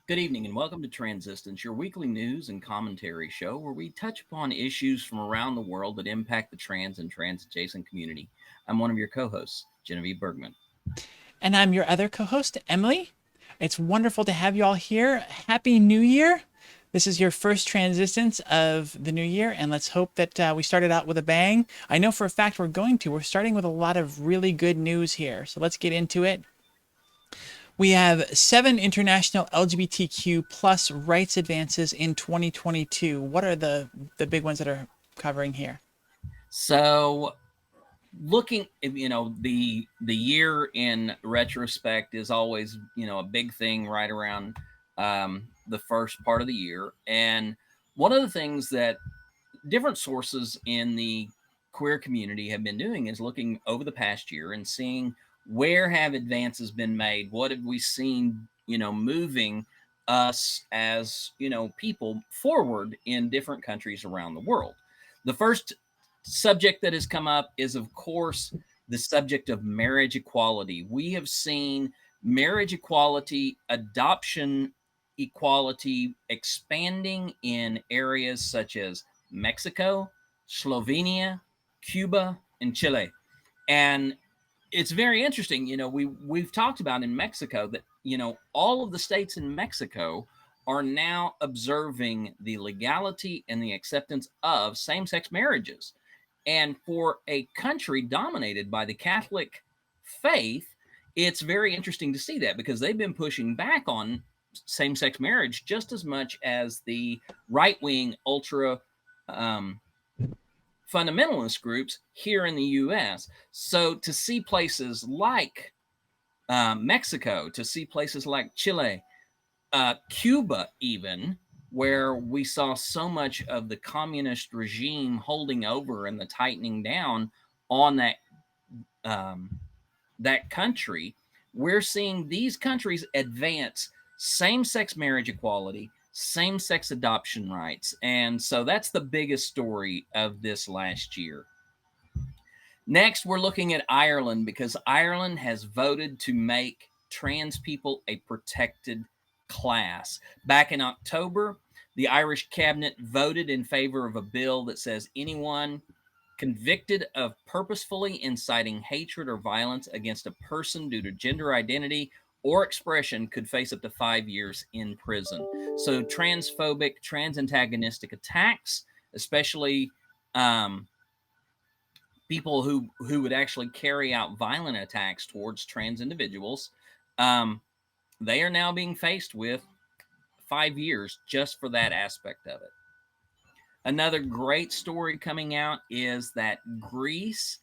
Good evening and welcome to Transistance, your weekly news and commentary show where we touch upon issues from around the world that impact the trans and trans adjacent community. I'm one of your co hosts, Genevieve Bergman. And I'm your other co host, Emily. It's wonderful to have you all here. Happy New Year. This is your first transistence of the new year, and let's hope that we started out with a bang. I know for a fact we're going to. We're starting with a lot of really good news here, so let's get into it. We have 7 international LGBTQ plus rights advances in 2022. What are the big ones that are covering here? So, looking, the year in retrospect is always, a big thing right around the first part of the year. And one of the things that different sources in the queer community have been doing is looking over the past year and seeing where have advances been made, what have we seen, moving us as people forward in different countries around the world. The first subject that has come up is, of course, the subject of marriage equality. We have seen marriage equality, adoption equality expanding in areas such as Mexico, Slovenia, Cuba, and Chile. And it's very interesting. We've talked about in Mexico that all of the states in Mexico are now observing the legality and the acceptance of same-sex marriages. And for a country dominated by the Catholic faith, it's very interesting to see that because they've been pushing back on same-sex marriage just as much as the right-wing ultra um, fundamentalist groups here in the US. So to see places like Mexico, to see places like Chile, Cuba, even, where we saw so much of the communist regime holding over and the tightening down on um, that country, we're seeing these countries advance same-sex marriage equality, same-sex adoption rights. And so that's the biggest story of this last year. Next, we're looking at Ireland because Ireland has voted to make trans people a protected class. Back in October, the Irish cabinet voted in favor of a bill that says anyone convicted of purposefully inciting hatred or violence against a person due to gender identity or expression could face up to 5 years in prison. So, transphobic, trans antagonistic attacks, especially people who would actually carry out violent attacks towards trans individuals, um, they are now being faced with 5 years just for that aspect of it. Another great story coming out is that Greece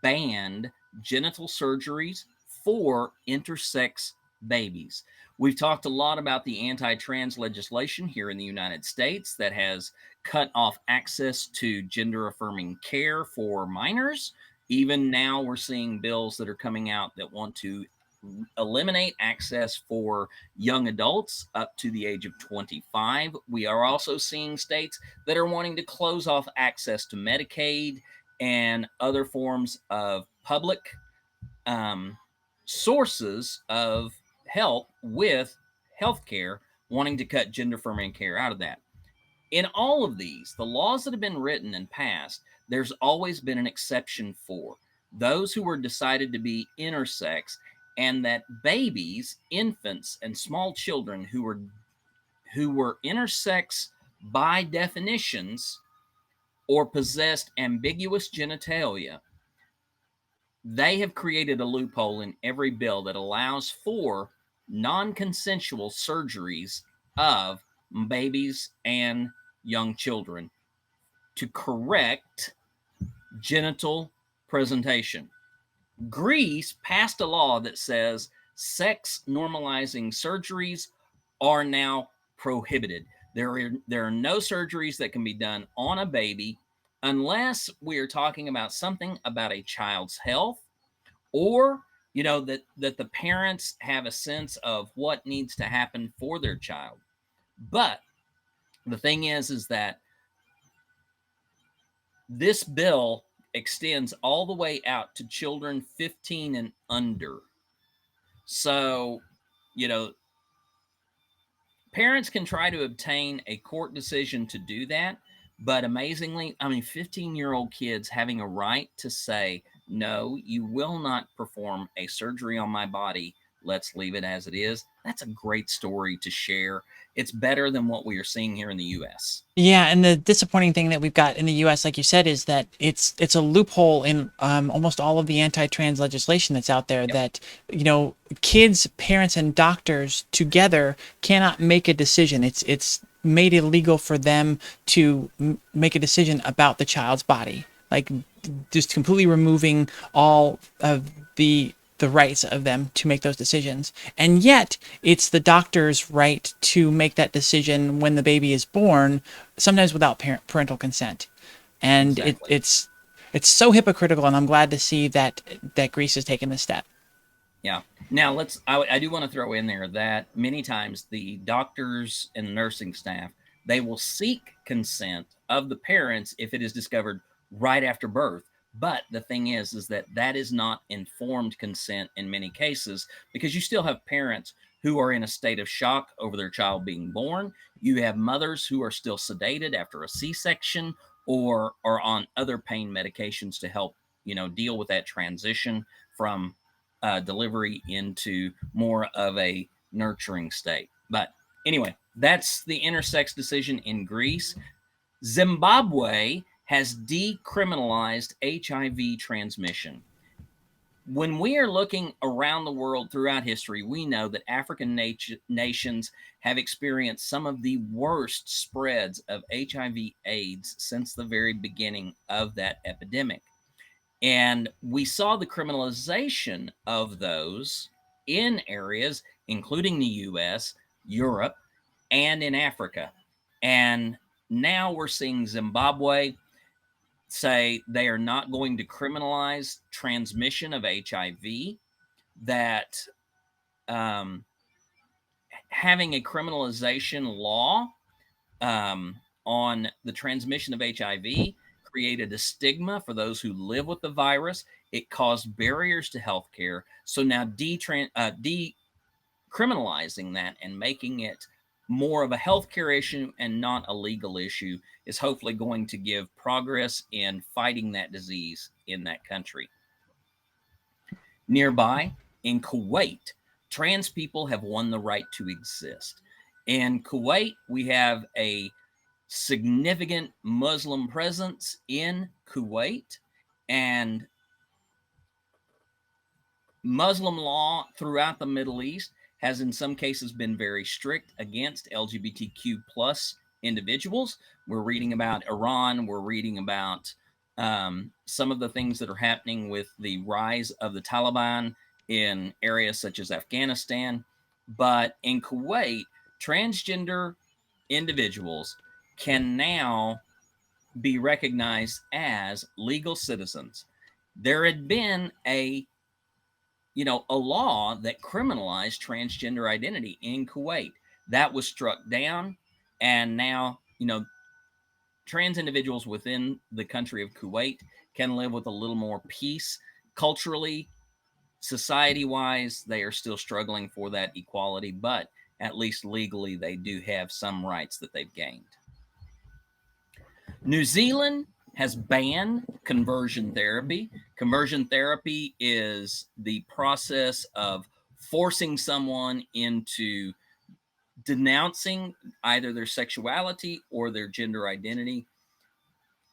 banned genital surgeries for intersex babies. We've talked a lot about the anti-trans legislation here in the United States that has cut off access to gender affirming care for minors. Even now, we're seeing bills that are coming out that want to eliminate access for young adults up to the age of 25. We are also seeing states that are wanting to close off access to Medicaid and other forms of public um, sources of help with healthcare, wanting to cut gender affirming care out of that. In all of these, the laws that have been written and passed, there's always been an exception for those who were decided to be intersex, and that babies, infants, and small children who were intersex by definitions or possessed ambiguous genitalia, they have created a loophole in every bill that allows for non-consensual surgeries of babies and young children to correct genital presentation. Greece passed a law that says sex normalizing surgeries are now prohibited. There are no surgeries that can be done on a baby unless we are talking about something about a child's health, or that the parents have a sense of what needs to happen for their child. But the thing is that this bill extends all the way out to children 15 and under. So, you know, Parents can try to obtain a court decision to do that, but amazingly, I mean, 15-year-old kids having a right to say, no, you will not perform a surgery on my body. Let's leave it as it is. That's a great story to share. It's better than what we are seeing here in the US. Yeah, and the disappointing thing that we've got in the U.S., like you said, is that it's a loophole in almost all of the anti-trans legislation that's out there. Yep, That kids, parents, and doctors together cannot make a decision. It's made illegal for them to make a decision about the child's body, like just completely removing all of the rights of them to make those decisions. And yet, it's the doctor's right to make that decision when the baby is born, sometimes without parental consent. And exactly. it's so hypocritical, and I'm glad to see that Greece has taken this step. Yeah. Now I do want to throw in there that many times the doctors and nursing staff, they will seek consent of the parents if it is discovered right after birth. But the thing is that that is not informed consent in many cases, because you still have parents who are in a state of shock over their child being born. You have mothers who are still sedated after a C-section or are on other pain medications to help, deal with that transition from delivery into more of a nurturing state. But anyway, that's the intersex decision in Greece. Zimbabwe has decriminalized HIV transmission. When we are looking around the world throughout history, we know that African nations have experienced some of the worst spreads of HIV/AIDS since the very beginning of that epidemic. And we saw the criminalization of those in areas, including the US, Europe, and in Africa. And now we're seeing Zimbabwe say they are not going to criminalize transmission of HIV, that um, having a criminalization law on the transmission of HIV created a stigma for those who live with the virus. It caused barriers to healthcare. So now decriminalizing that and making it more of a healthcare issue and not a legal issue is hopefully going to give progress in fighting that disease in that country. Nearby, in Kuwait, trans people have won the right to exist. In Kuwait, we have a significant Muslim presence in Kuwait, and Muslim law throughout the Middle East has in some cases been very strict against LGBTQ plus individuals. We're reading about Iran. We're reading about some of the things that are happening with the rise of the Taliban in areas such as Afghanistan. But in Kuwait, transgender individuals can now be recognized as legal citizens. There had been a law that criminalized transgender identity in Kuwait. That was struck down, and now, trans individuals within the country of Kuwait can live with a little more peace. Culturally, society wise, they are still struggling for that equality, but at least legally, they do have some rights that they've gained. New Zealand has banned conversion therapy. Conversion therapy is the process of forcing someone into denouncing either their sexuality or their gender identity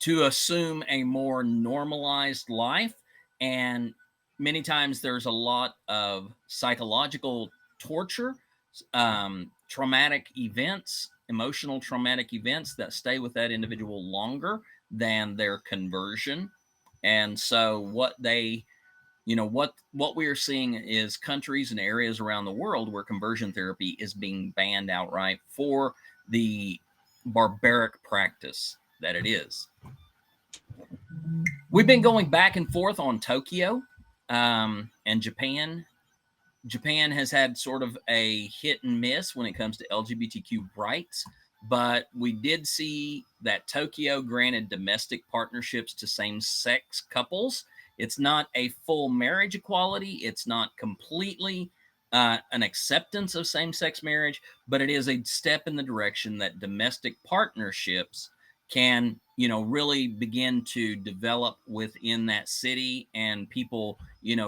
to assume a more normalized life. And many times there's a lot of psychological torture, traumatic events, emotional traumatic events that stay with that individual longer than their conversion. And so what we are seeing is countries and areas around the world where conversion therapy is being banned outright for the barbaric practice that it is. We've been going back and forth on Tokyo and Japan. Japan has had sort of a hit and miss when it comes to LGBTQ rights, but we did see that Tokyo granted domestic partnerships to same sex couples. It's not a full marriage equality, it's not completely an acceptance of same-sex marriage, but it is a step in the direction that domestic partnerships can, really begin to develop within that city, and people,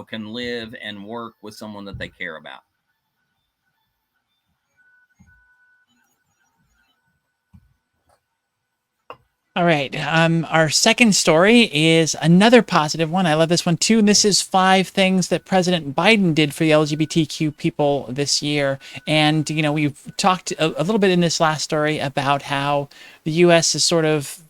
can live and work with someone that they care about. All right. Our second story is another positive one. I love this one too. And this is 5 things that President Biden did for the LGBTQ people this year. And, we've talked a little bit in this last story about how the U.S. is sort of,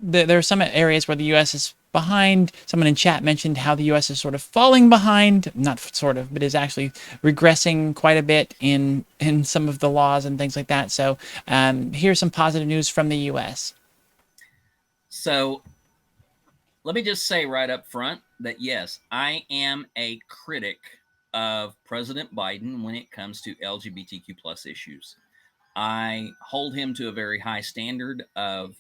there are some areas where the U.S. is behind. Someone in chat mentioned how the U.S. is sort of falling behind, not sort of, but is actually regressing quite a bit in some of the laws and things like that. So here's some positive news from the U.S. So let me just say right up front that yes, I am a critic of President Biden when it comes to LGBTQ plus issues. I hold him to a very high standard of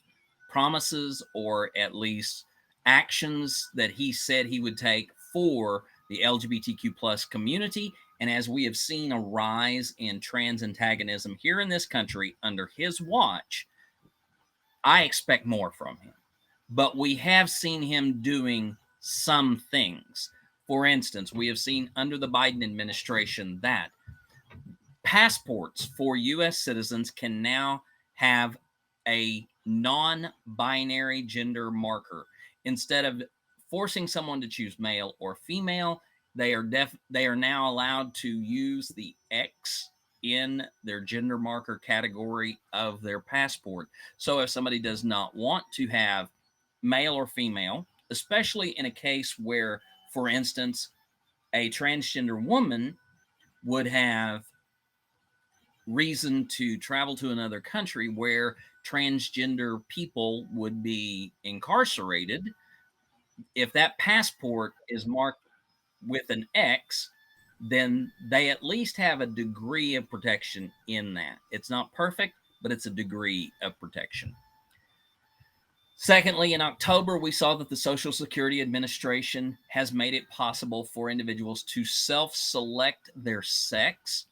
promises, or at least actions that he said he would take for the LGBTQ plus community. And as we have seen a rise in trans antagonism here in this country under his watch, I expect more from him. But we have seen him doing some things. For instance, we have seen under the Biden administration that passports for US citizens can now have a non binary gender marker. Instead of forcing someone to choose male or female, they are now allowed to use the X in their gender marker category of their passport. So if somebody does not want to have male or female, especially in a case where, for instance, a transgender woman would have reason to travel to another country where transgender people would be incarcerated, if that passport is marked with an X, then they at least have a degree of protection in that. It's not perfect, but it's a degree of protection. Secondly, in October, we saw that the Social Security Administration has made it possible for individuals to self-select their sex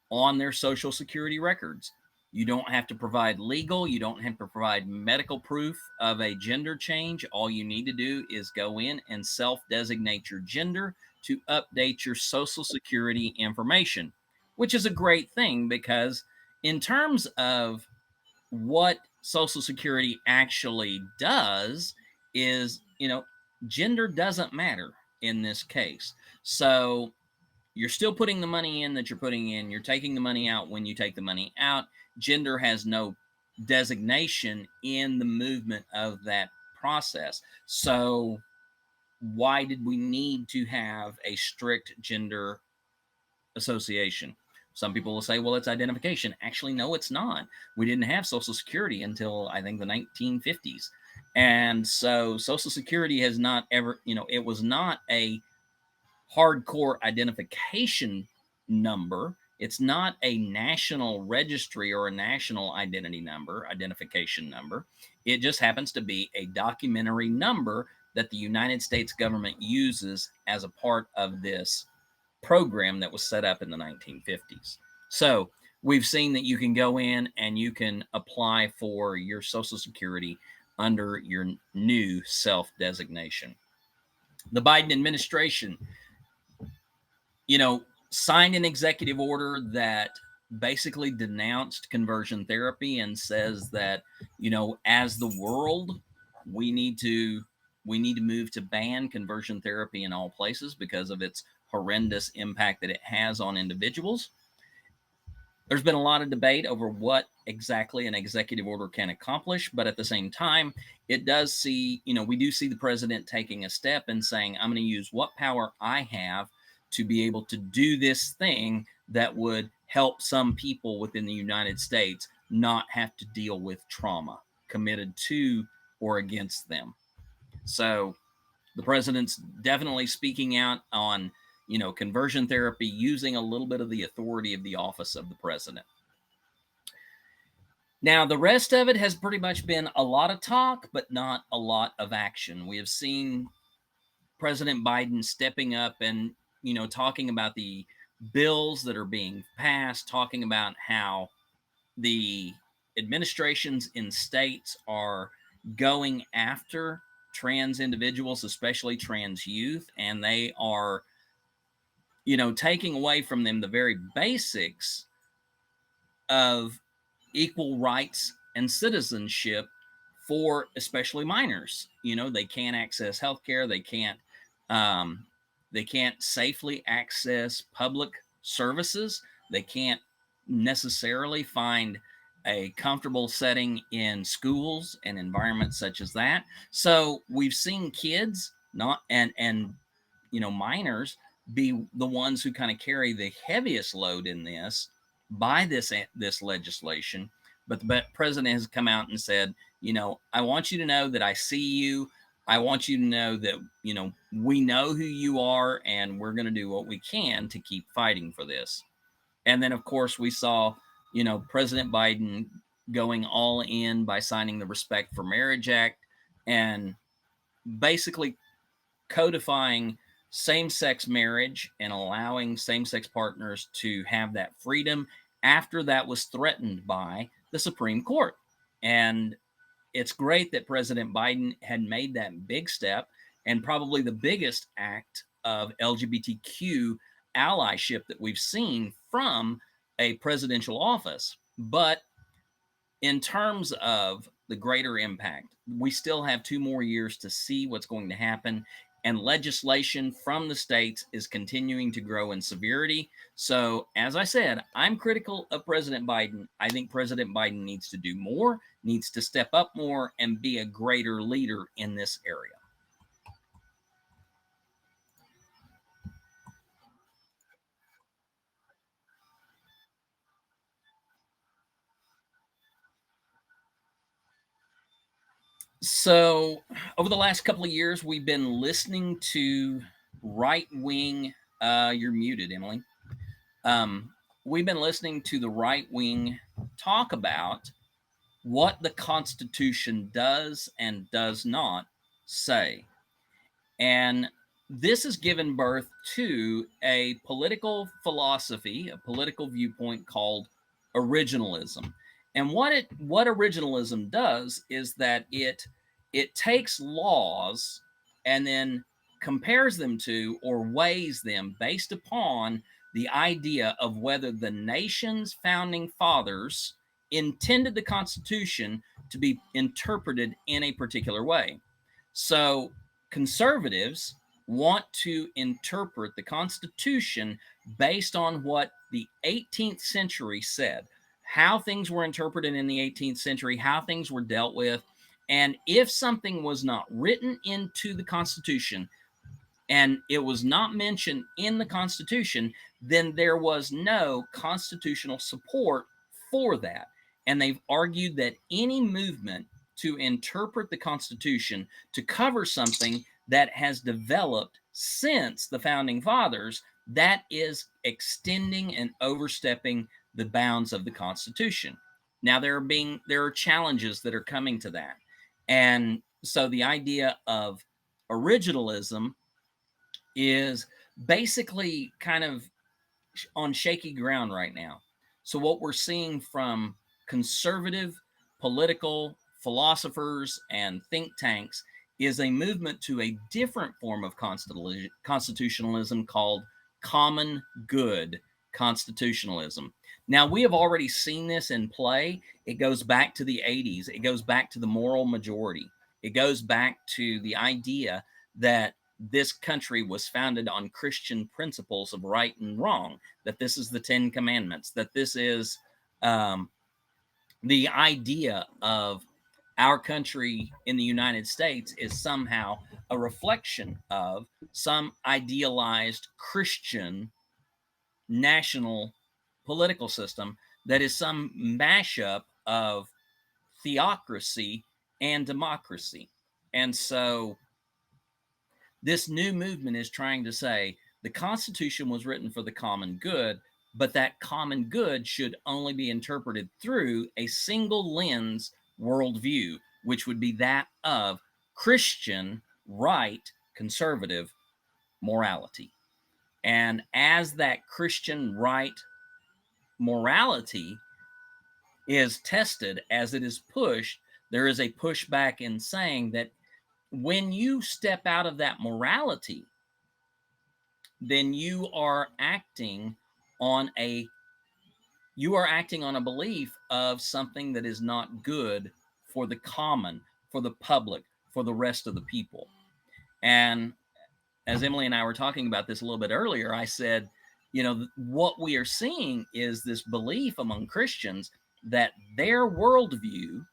on their Social Security records. You don't have to provide legal, you don't have to provide medical proof of a gender change. All you need to do is go in and self-designate your gender to update your Social Security information, which is a great thing because in terms of what Social Security actually does is, gender doesn't matter in this case. So you're still putting the money in that you're putting in. You're taking the money out when you take the money out. Gender has no designation in the movement of that process. So why did we need to have a strict gender association? Some people will say, well, it's identification. Actually, no, it's not. We didn't have Social Security until I think the 1950s. And so Social Security has not ever, it was not a hardcore identification number. It's not a national registry or a national identification number. It just happens to be a documentary number that the United States government uses as a part of this program that was set up in the 1950s. So we've seen that you can go in and you can apply for your Social Security under your new self designation. The Biden administration, signed an executive order that basically denounced conversion therapy and says that, as the world, we need to move to ban conversion therapy in all places because of its horrendous impact that it has on individuals. There's been a lot of debate over what exactly an executive order can accomplish, but at the same time, it does see, we do see the president taking a step and saying, I'm going to use what power I have to be able to do this thing that would help some people within the United States not have to deal with trauma committed to or against them. So the president's definitely speaking out on, conversion therapy, using a little bit of the authority of the office of the president. Now, the rest of it has pretty much been a lot of talk, but not a lot of action. We have seen President Biden stepping up and, talking about the bills that are being passed talking about how the administrations in states are going after trans individuals, especially trans youth, and they are, taking away from them the very basics of equal rights and citizenship for especially minors. They can't access healthcare. Um, they can't safely access public services. They can't necessarily find a comfortable setting in schools and environments such as that. So we've seen kids not and minors be the ones who kind of carry the heaviest load in this by this legislation. But the president has come out and said, I want you to know that I see you. I want you to know that, we know who you are, and we're going to do what we can to keep fighting for this. And then, of course, we saw, President Biden going all in by signing the Respect for Marriage Act and basically codifying same-sex marriage and allowing same-sex partners to have that freedom after that was threatened by the Supreme Court. And it's great that President Biden had made that big step, and probably the biggest act of LGBTQ allyship that we've seen from a presidential office. But in terms of the greater impact, we still have 2 more years to see what's going to happen. And legislation from the states is continuing to grow in severity. So, as I said, I'm critical of President Biden. I think President Biden needs to do more, needs to step up more, and be a greater leader in this area. So, over the last couple of years, we've been listening to right wing. You're muted, Emily. Um, we've been listening to the right wing talk about what the Constitution does and does not say. And this has given birth to a political philosophy, a political viewpoint called originalism. And what originalism does is that it takes laws and then compares them to or weighs them based upon the idea of whether the nation's founding fathers intended the Constitution to be interpreted in a particular way. So conservatives want to interpret the Constitution based on what the 18th century said, how things were interpreted in the 18th century, how things were dealt with. And if something was not written into the Constitution and it was not mentioned in the Constitution, then there was no constitutional support for that. And they've argued that any movement to interpret the Constitution to cover something that has developed since the founding fathers, that is extending and overstepping the bounds of the Constitution. Now there are challenges that are coming to that. And so the idea of originalism is basically kind of on shaky ground right now. So, what we're seeing from conservative political philosophers and think tanks is a movement to a different form of constitutionalism called common good constitutionalism. Now, we have already seen this in play. It goes back to the 80s, it goes back to the moral majority, it goes back to the idea that this country was founded on Christian principles of right and wrong, that this is the 10 Commandments, that this is the idea of our country in the United States is somehow a reflection of some idealized Christian national political system that is some mashup of theocracy and democracy. And so this new movement is trying to say the Constitution was written for the common good, but that common good should only be interpreted through a single lens worldview, which would be that of Christian, right, conservative morality. And as that Christian right morality is tested, as it is pushed, there is a pushback in saying that when you step out of that morality, then on a you are acting on a belief of something that is not good for the common, for the public, for the rest of the people. And as Emily and I were talking about this a little bit earlier, I said, what we are seeing is this belief among Christians that their worldview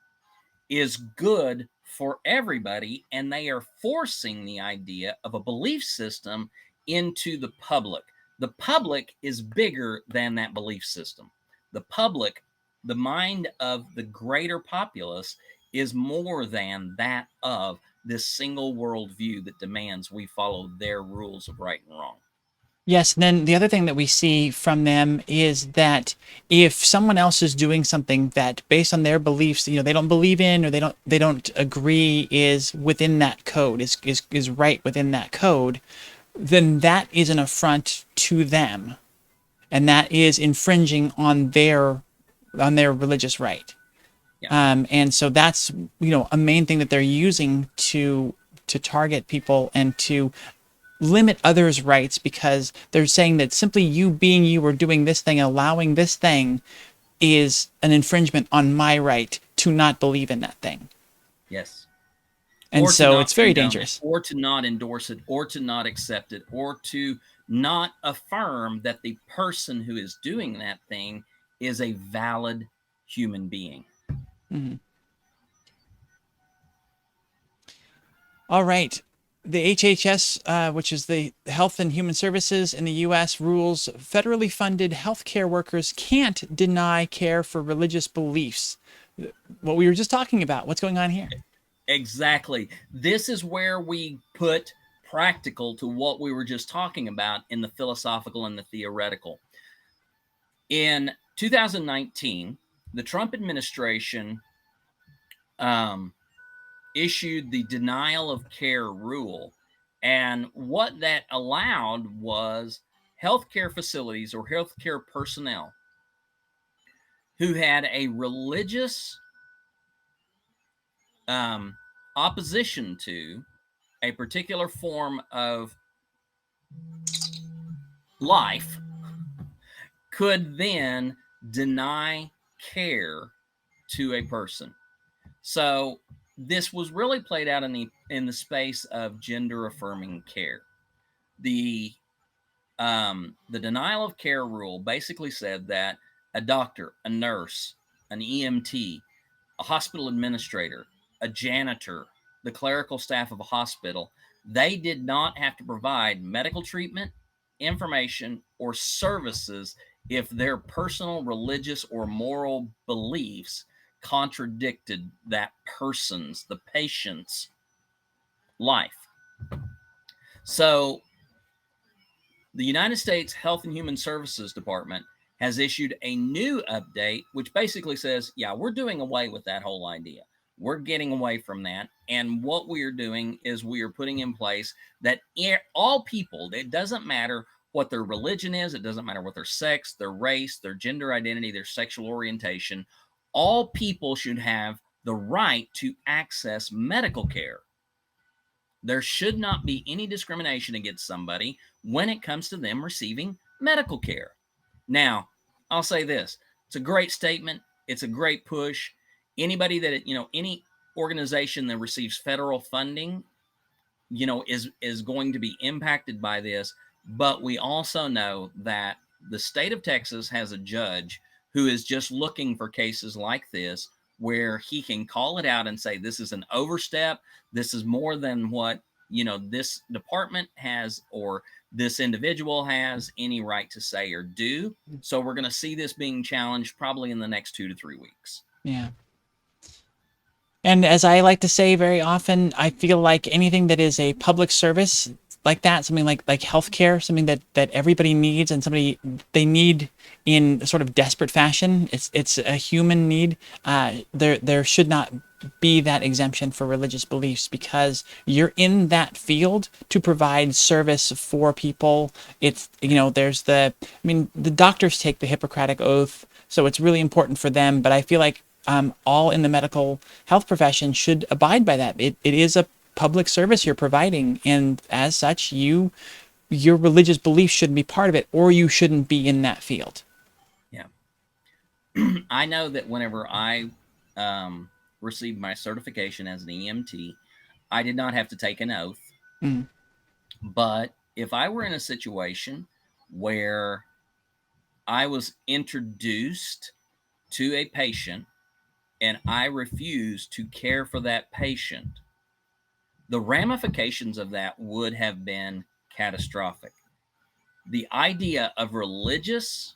is good for everybody, and they are forcing the idea of a belief system into the public. The public is bigger than that belief system. The public, the mind of the greater populace, is more than that of this single worldview that demands we follow their rules of right and wrong. Yes, and then the other thing that we see from them is that if someone else is doing something that based on their beliefs, they don't believe in, or they don't agree is within that code, is right within that code, then that is an affront to them. And that is infringing on their religious right. Yeah. And so that's a main thing that they're using to target people and to limit others' rights, because they're saying that simply you being you or doing this thing, allowing this thing, is an infringement on my right to not believe in that thing. Yes. And so it's very dangerous. Or to not endorse it, or to not accept it, or to not affirm that the person who is doing that thing is a valid human being. Mm-hmm. All right. The HHS, which is the Health and Human Services in the U.S., rules federally funded healthcare workers can't deny care for religious beliefs. What we were just talking about. What's going on here? Exactly. This is where we put practical to what we were just talking about in the philosophical and the theoretical. In 2019, the Trump administration issued the denial of care rule. And what that allowed was healthcare facilities or healthcare personnel who had a religious opposition to a particular form of life could then deny care to a person. So this was really played out in the space of gender affirming care. The denial of care rule basically said that a doctor, a nurse, an EMT, a hospital administrator, a janitor, the clerical staff of a hospital, they did not have to provide medical treatment, information, or services if their personal religious or moral beliefs contradicted that person's, the patient's life. So the United States Health and Human Services Department has issued a new update, which basically says, yeah, we're doing away with that whole idea. We're getting away from that. And what we are doing is we are putting in place that all people, it doesn't matter what their religion is, it doesn't matter what their sex, their race, their gender identity, their sexual orientation, all people should have the right to access medical care. There should not be any discrimination against somebody when it comes to them receiving medical care. Now, I'll say this. It's a great statement. It's a great push. Anybody that, any organization that receives federal funding, is going to be impacted by this. But we also know that the state of Texas has a judge who is just looking for cases like this where he can call it out and say, this is an overstep. This is more than what, this department has or this individual has any right to say or do. So we're going to see this being challenged probably in the next 2 to 3 weeks. Yeah. And as I like to say very often, I feel like anything that is a public service, like that, something like healthcare, something that everybody needs and somebody they need in sort of desperate fashion. It's a human need. There should not be that exemption for religious beliefs because you're in that field to provide service for people. It's, there's the doctors take the Hippocratic Oath, so it's really important for them. But I feel like all in the medical health profession should abide by that. It is a public service you're providing, and as such, your religious beliefs shouldn't be part of it, or you shouldn't be in that field. Yeah. I know that whenever I received my certification as an EMT, I did not have to take an oath. Mm. But if I were in a situation where I was introduced to a patient and I refused to care for that patient, the ramifications of that would have been catastrophic. The idea of religious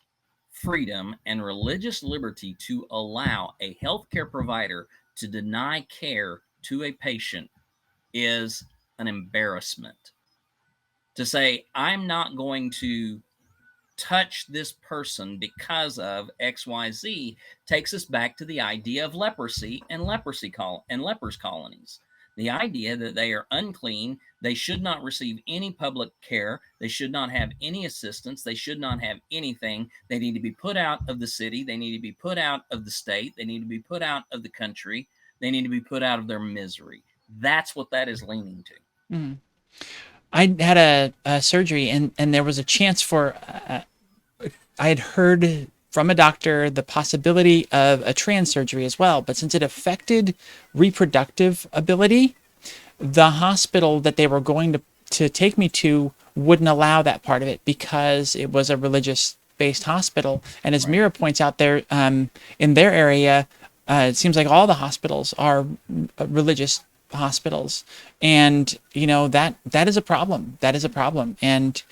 freedom and religious liberty to allow a healthcare provider to deny care to a patient is an embarrassment. To say, I'm not going to touch this person because of XYZ takes us back to the idea of leprosy and lepers colonies. The idea that they are unclean, they should not receive any public care, they should not have any assistance, they should not have anything. They need to be put out of the city, they need to be put out of the state, they need to be put out of the country, they need to be put out of their misery. That's what that is leaning to. Mm. I had a surgery, and there was a chance for I had heard from a doctor the possibility of a trans surgery as well, but since it affected reproductive ability, the hospital that they were going to take me to wouldn't allow that part of it because it was a religious based hospital. And as Mira points out there, in their area, it seems like all the hospitals are religious hospitals, and that is a problem. That is a problem. And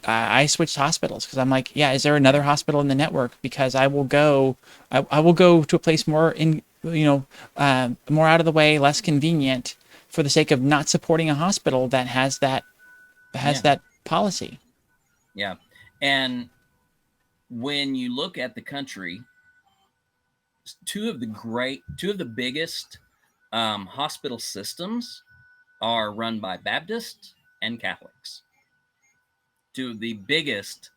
I switched hospitals because I'm like, yeah, is there another hospital in the network? Because I will go to a place more more out of the way, less convenient, for the sake of not supporting a hospital that has that policy. Yeah. And when you look at the country, two of the biggest hospital systems are run by Baptists and Catholics. Two of the biggest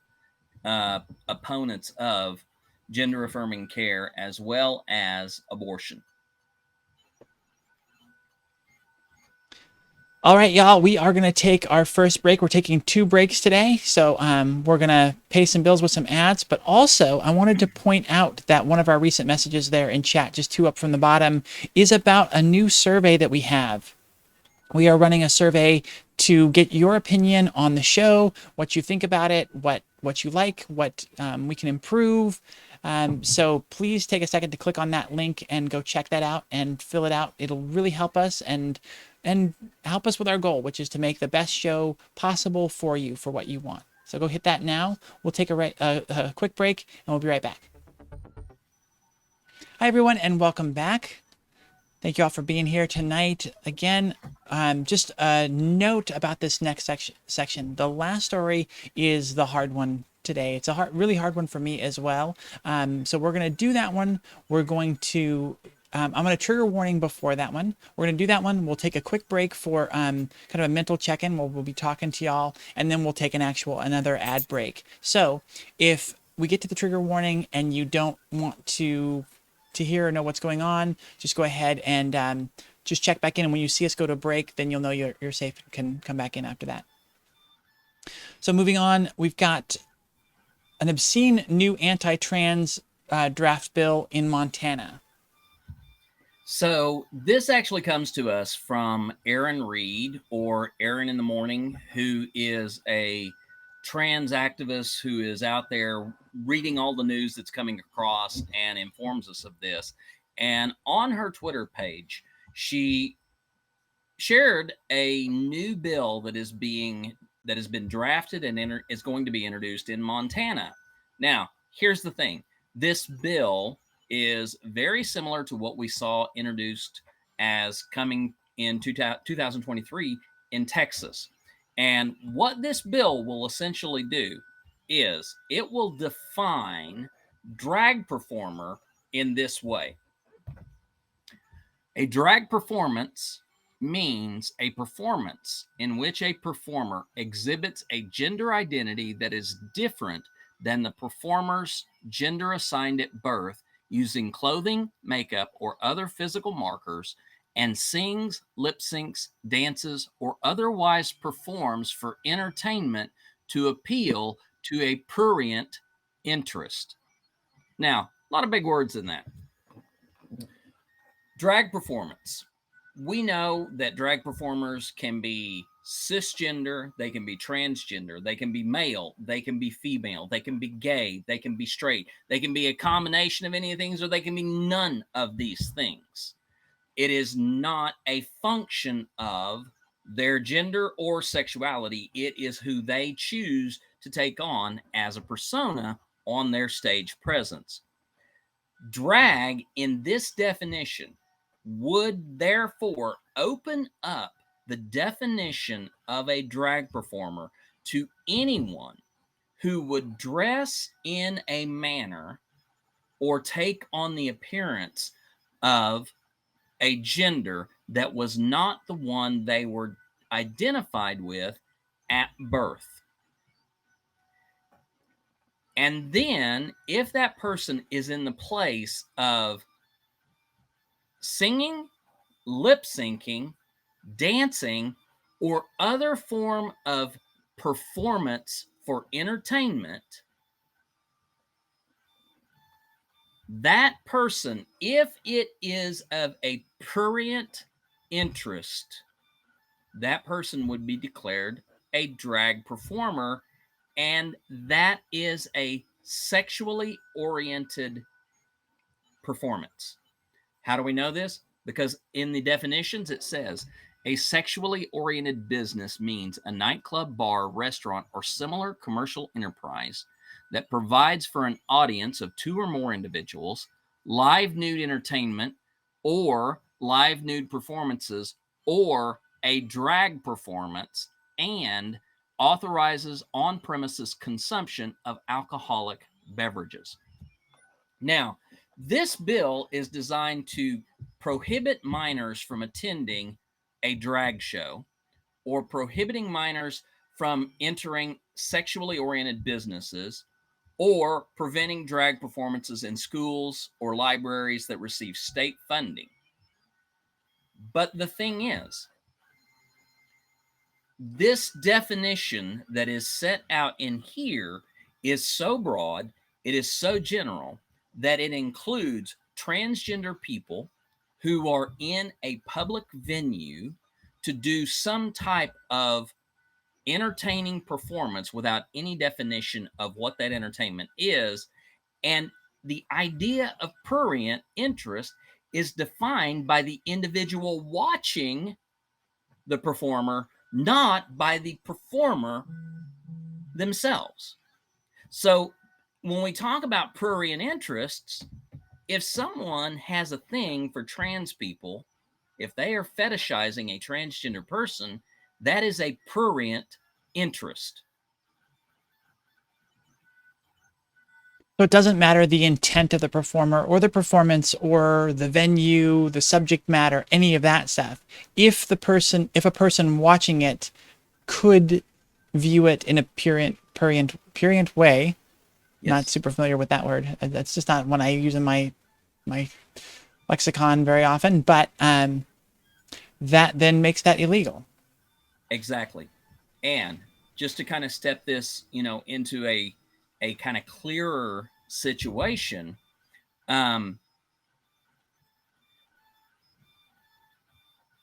opponents of gender affirming care as well as abortion. All right, y'all, we are going to take our first break. We're taking 2 breaks today. So we're going to pay some bills with some ads. But also, I wanted to point out that one of our recent messages there in chat, just 2 up from the bottom, is about a new survey that we have. We are running a survey to get your opinion on the show, what you think about it, what you like, what we can improve. So please take a second to click on that link and go check that out and fill it out. It'll really help us and help us with our goal, which is to make the best show possible for you, for what you want. So go hit that now. We'll take a quick break, and we'll be right back. Hi, everyone, and welcome back. Thank you all for being here tonight. Again, just a note about this next section. The last story is the hard one today. It's a really hard one for me as well. So we're going to do that one. We're going to... I'm going to trigger warning before that one. We're going to do that one. We'll take a quick break for kind of a mental check-in where we'll be talking to y'all, and then we'll take another ad break. So if we get to the trigger warning and you don't want to hear or know what's going on, just go ahead and just check back in. And when you see us go to break, then you'll know you're safe and can come back in after that. So moving on, we've got an obscene new anti-trans draft bill in Montana. So this actually comes to us from Aaron Reed, or Aaron in the Morning, who is a trans activist who is out there reading all the news that's coming across and informs us of this. And on her Twitter page, she shared a new bill that has been drafted and is going to be introduced in Montana. Now, here's the thing. This bill is very similar to what we saw introduced as coming in 2023 in Texas. And what this bill will essentially do is it will define drag performer in this way. A drag performance means a performance in which a performer exhibits a gender identity that is different than the performer's gender assigned at birth using clothing, makeup, or other physical markers, and sings, lip syncs, dances, or otherwise performs for entertainment to appeal to a prurient interest. Now, a lot of big words in that. Drag performance. We know that drag performers can be cisgender, they can be transgender, they can be male, they can be female, they can be gay, they can be straight, they can be a combination of any of things, or they can be none of these things. It is not a function of their gender or sexuality. It is who they choose to take on as a persona on their stage presence. Drag, in this definition, would therefore open up the definition of a drag performer to anyone who would dress in a manner or take on the appearance of a gender that was not the one they were identified with at birth. And then, if that person is in the place of singing, lip syncing, dancing, or other form of performance for entertainment, that person, if it is of a prurient interest, that person would be declared a drag performer, and that is a sexually oriented performance. How do we know this? Because in the definitions it says a sexually oriented business means a nightclub, bar, restaurant, or similar commercial enterprise that provides for an audience of 2 or more individuals, live nude entertainment, or live nude performances, or a drag performance, and authorizes on premises consumption of alcoholic beverages. Now, this bill is designed to prohibit minors from attending a drag show or prohibiting minors from entering sexually oriented businesses or preventing drag performances in schools or libraries that receive state funding. But the thing is, this definition that is set out in here is so broad, it is so general, that it includes transgender people who are in a public venue to do some type of entertaining performance without any definition of what that entertainment is. And the idea of prurient interest is defined by the individual watching the performer, not by the performer themselves. So when we talk about prurient interests, if someone has a thing for trans people, if they are fetishizing a transgender person, that is a prurient interest. So it doesn't matter the intent of the performer or the performance or the venue, the subject matter, any of that stuff. If a person watching it could view it in a prurient way, Yes. Not super familiar with that word. That's just not one I use in my lexicon very often, but that then makes that illegal. Exactly. And just to kind of step this, into a kind of clearer situation,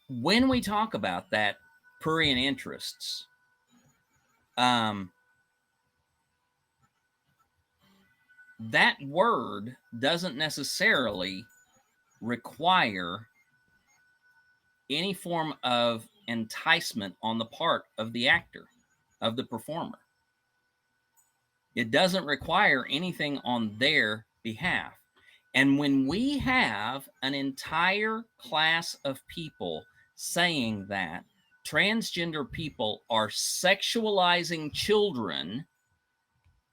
when we talk about that prurient interests, that word doesn't necessarily require any form of enticement on the part of the actor, of the performer. It doesn't require anything on their behalf. And when we have an entire class of people saying that transgender people are sexualizing children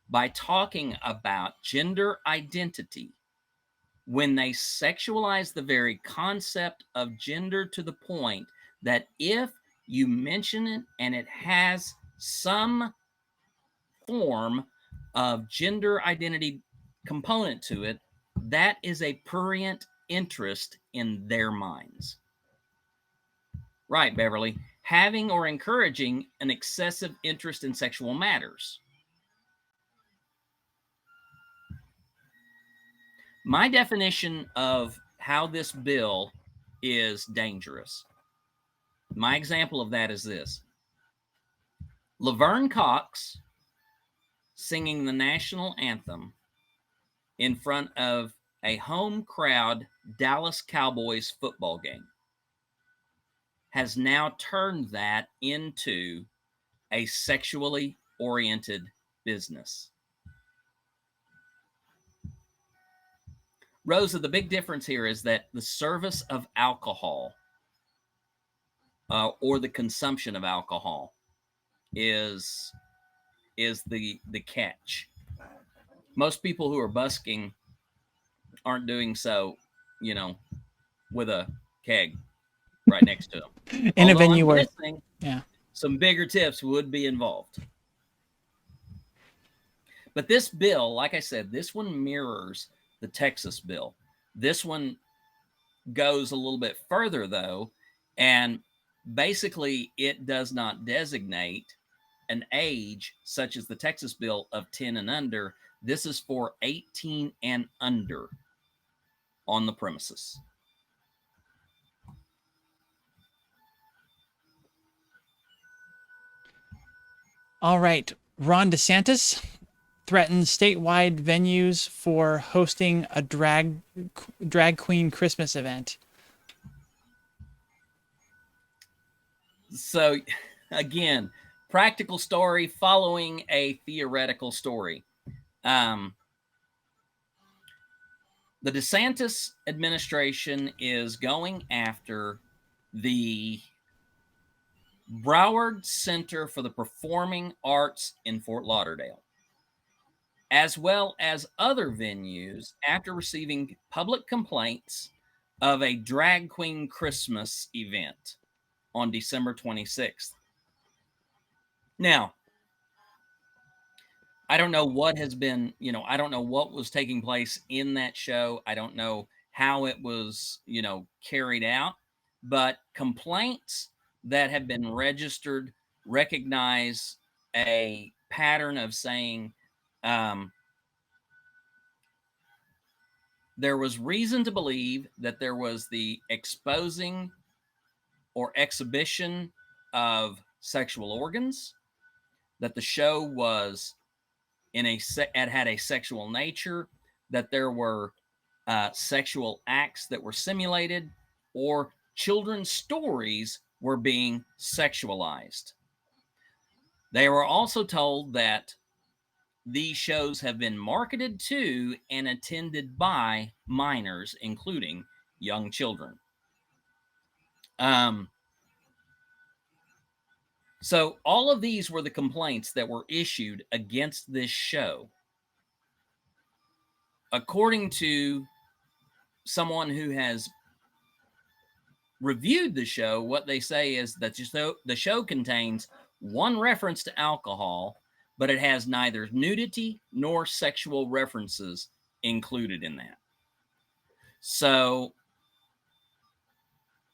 by talking about gender identity when they sexualize the very concept of gender to the point that if you mention it and it has some form of gender identity component to it, that is a prurient interest in their minds. Right, Beverly. Having or encouraging an excessive interest in sexual matters. My definition of how this bill is dangerous. My example of that is this. Laverne Cox singing the national anthem in front of a home crowd Dallas Cowboys football game has now turned that into a sexually oriented business. Rosa, the big difference here is that the service of alcohol or the consumption of alcohol is the catch. Most people who are busking aren't doing so, you know, with a keg right next to them. In a Although venue I'm where, guessing yeah, some bigger tips would be involved. But this bill, like I said, this one mirrors the Texas bill. This one goes a little bit further, though, and basically it does not designate an age such as the Texas bill of 10 and under. This is for 18 and under on the premises. All right. Ron DeSantis threatens statewide venues for hosting a drag queen Christmas event. So, again, practical story following a theoretical story. The DeSantis administration is going after the Broward Center for the Performing Arts in Fort Lauderdale, as well as other venues after receiving public complaints of a drag queen Christmas event on December 26th. Now, I don't know what has been, I don't know what was taking place in that show. I don't know how it was, carried out, but complaints that have been registered recognize a pattern of saying there was reason to believe that there was the exposing or exhibition of sexual organs, that the show was it had a sexual nature, that there were sexual acts that were simulated, or children's stories were being sexualized. They were also told that these shows have been marketed to and attended by minors, including young children. So all of these were the complaints that were issued against this show. According to someone who has reviewed the show, what they say is that the show contains one reference to alcohol, but it has neither nudity nor sexual references included in that. So,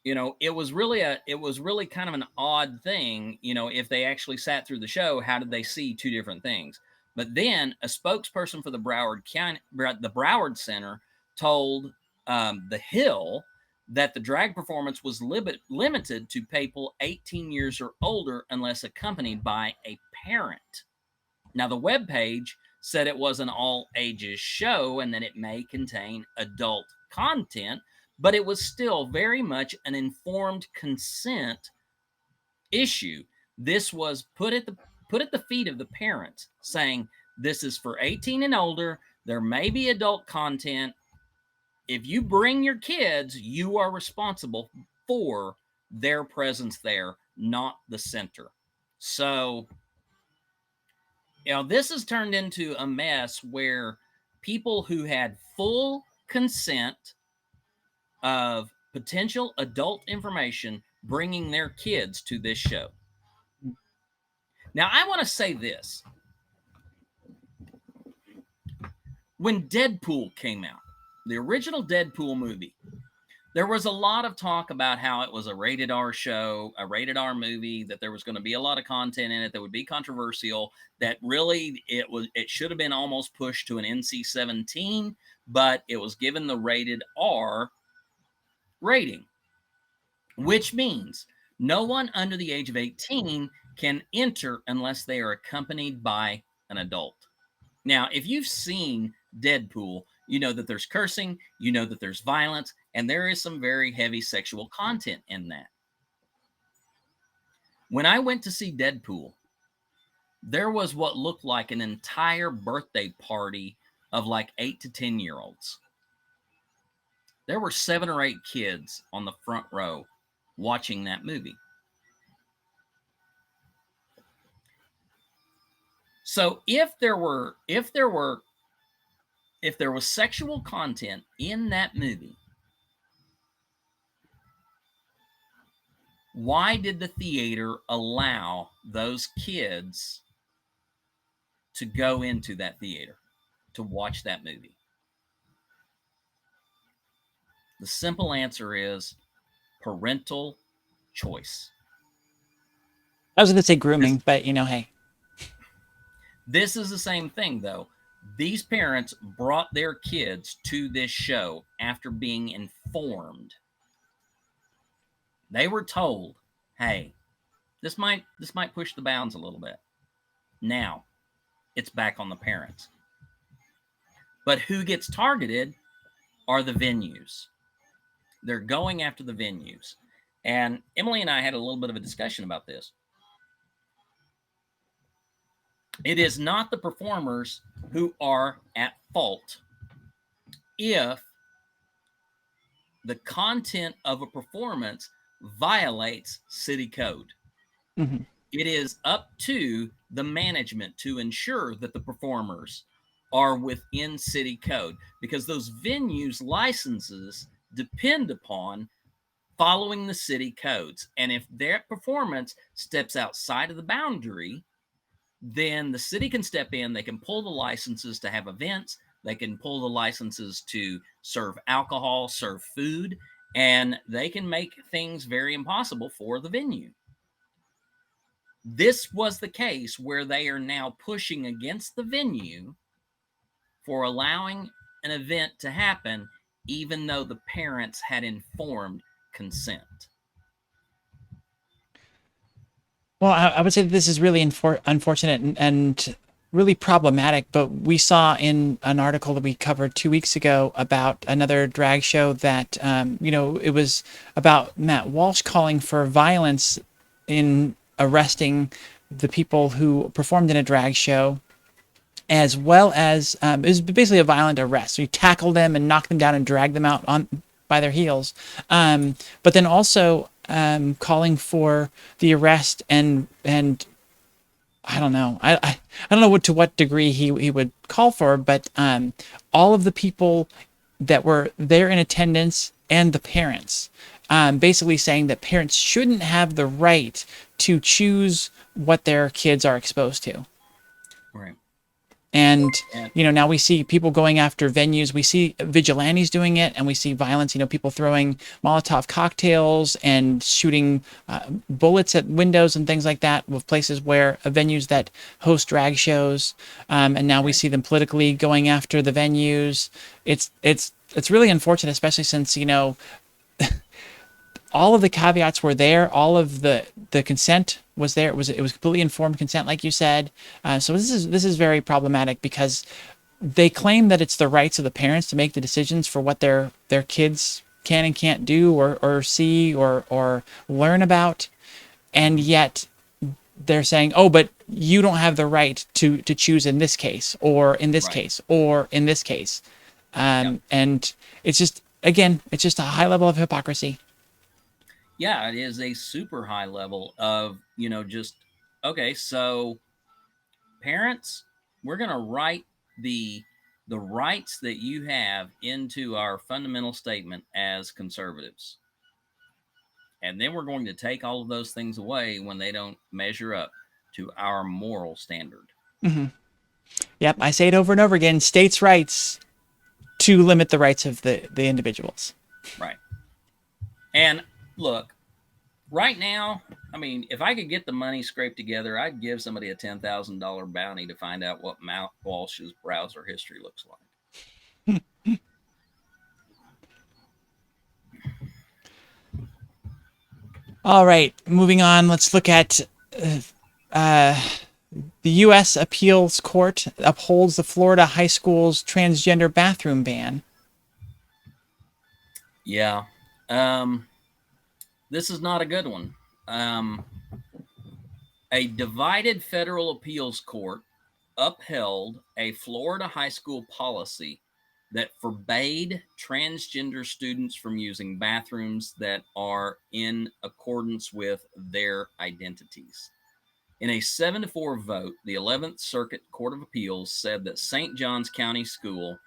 it was really kind of an odd thing. If they actually sat through the show, how did they see two different things? But then a spokesperson for the Broward Center told The Hill that the drag performance was limited to people 18 years or older unless accompanied by a parent. Now, the webpage said it was an all ages show and that it may contain adult content, but it was still very much an informed consent issue. This was put at the feet of the parents, saying this is for 18 and older. There may be adult content. If you bring your kids, you are responsible for their presence there, not the center. So, this has turned into a mess where people who had full consent of potential adult information bringing their kids to this show. Now, I want to say this. When Deadpool came out, the original Deadpool movie, there was a lot of talk about how it was a rated R show, a rated R movie, that there was going to be a lot of content in it that would be controversial, that really it should have been almost pushed to an NC-17, but it was given the rated R rating, which means no one under the age of 18 can enter unless they are accompanied by an adult. Now, if you've seen Deadpool, you know that there's cursing, you know that there's violence, and there is some very heavy sexual content in that. When I went to see Deadpool, there was what looked like an entire birthday party of like 8 to 10-year-olds. There were 7 or 8 kids on the front row watching that movie. So if there was sexual content in that movie, why did the theater allow those kids to go into that theater to watch that movie? The simple answer is parental choice. I was going to say grooming, but hey. This is the same thing, though. These parents brought their kids to this show after being informed. They were told, hey, this might push the bounds a little bit. Now, it's back on the parents. But who gets targeted are the venues. They're going after the venues. And Emily and I had a little bit of a discussion about this. It is not the performers who are at fault if the content of a performance violates city code. Mm-hmm. It is up to the management to ensure that the performers are within city code, because those venues' licenses depend upon following the city codes. And if their performance steps outside of the boundary, then the city can step in. They can pull the licenses to have events. They can pull the licenses to serve alcohol, serve food, and they can make things very impossible for the venue. This was the case where they are now pushing against the venue for allowing an event to happen, even though the parents had informed consent. Well, I would say that this is really unfortunate and really problematic, but we saw in an article that we covered 2 weeks ago about another drag show that, it was about Matt Walsh calling for violence in arresting the people who performed in a drag show, as well as it was basically a violent arrest. So you tackle them and knock them down and drag them out by their heels. But then also calling for the arrest and I don't know. I don't know to what degree he would call for, but all of the people that were there in attendance and the parents, basically saying that parents shouldn't have the right to choose what their kids are exposed to. Right. And, now we see people going after venues. We see vigilantes doing it, and we see violence, people throwing Molotov cocktails and shooting bullets at windows and things like that with places where venues that host drag shows. And now we see them politically going after the venues. It's really unfortunate, especially since, all of the caveats were there. All of the consent was there. It was completely informed consent, like you said. So this is very problematic, because they claim that it's the rights of the parents to make the decisions for what their kids can and can't do or see or learn about, and yet they're saying, oh, but you don't have the right to choose in this case or in this case or in this case. And it's just a high level of hypocrisy. yeah, it is a super high level of, just, okay, so parents, we're going to write the the rights that you have into our fundamental statement as conservatives. And then we're going to take all of those things away when they don't measure up to our moral standard. Mm-hmm. Yep, I say it over and over again, states' rights to limit the rights of the individuals. Right. And look, right now, I mean, if I could get the money scraped together, I'd give somebody a $10,000 bounty to find out what Mount Walsh's browser history looks like. All right, moving on. Let's look at the U.S. Appeals Court upholds the Florida high school's transgender bathroom ban. Yeah. This is not a good one. Um, a divided federal appeals court upheld a Florida high school policy that forbade transgender students from using bathrooms that are in accordance with their identities. In a 7-4 vote, the 11th Circuit Court of Appeals said that St. Johns County School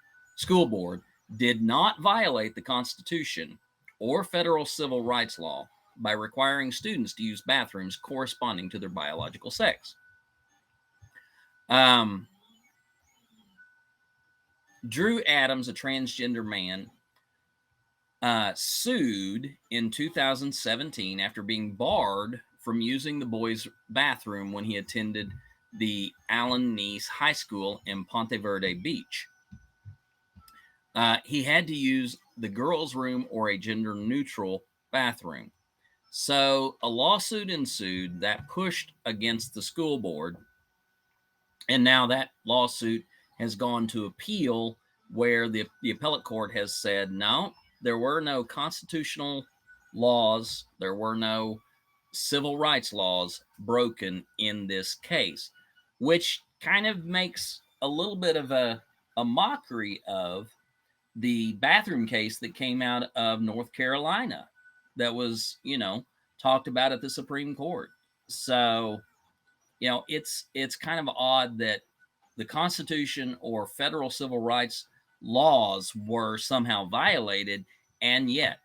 Board did not violate the Constitution or federal civil rights law by requiring students to use bathrooms corresponding to their biological sex. Um, Drew Adams, a transgender man, sued in 2017 after being barred from using the boys' bathroom when he attended the Allen Neese High School in Ponte Verde Beach. He had to use the girls' room or a gender neutral bathroom. So a lawsuit ensued that pushed against the school board. And now that lawsuit has gone to appeal, where the appellate court has said, no, there were no constitutional laws, there were no civil rights laws broken in this case, which kind of makes a little bit of a mockery of the bathroom case that came out of North Carolina that was, talked about at the Supreme Court. So, it's kind of odd that the Constitution or federal civil rights laws were somehow violated, and yet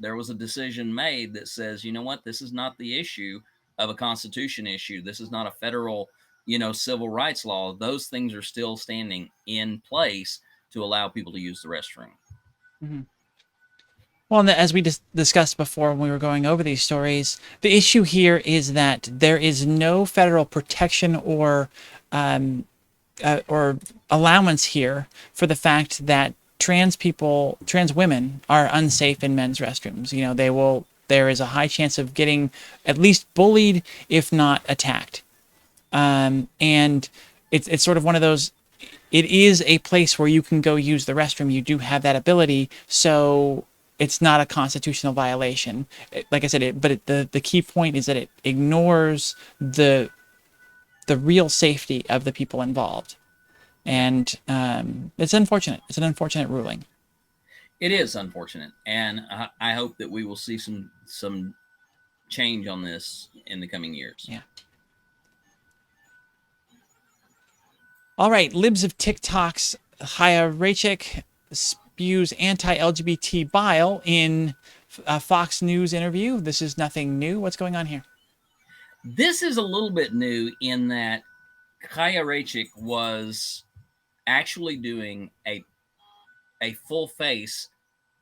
there was a decision made that says, you know what, this is not the issue of a Constitution issue. This is not a federal, civil rights law. Those things are still standing in place to allow people to use the restroom. Mm-hmm. Well, and as we discussed before when we were going over these stories, the issue here is that there is no federal protection or allowance here for the fact that trans women are unsafe in men's restrooms. There is a high chance of getting at least bullied, if not attacked. And it's sort of one of those, it is a place where you can go use the restroom. You do have that ability. So it's not a constitutional violation. Like I said, the key point is that it ignores the real safety of the people involved. And it's unfortunate. It's an unfortunate ruling. It is unfortunate, and I hope that we will see some change on this in the coming years. Yeah. All right, Libs of TickTock's Rachik spews anti-LGBT bile in a Fox News interview. This is nothing new. What's going on here? This is a little bit new in that Rachik was actually doing a full face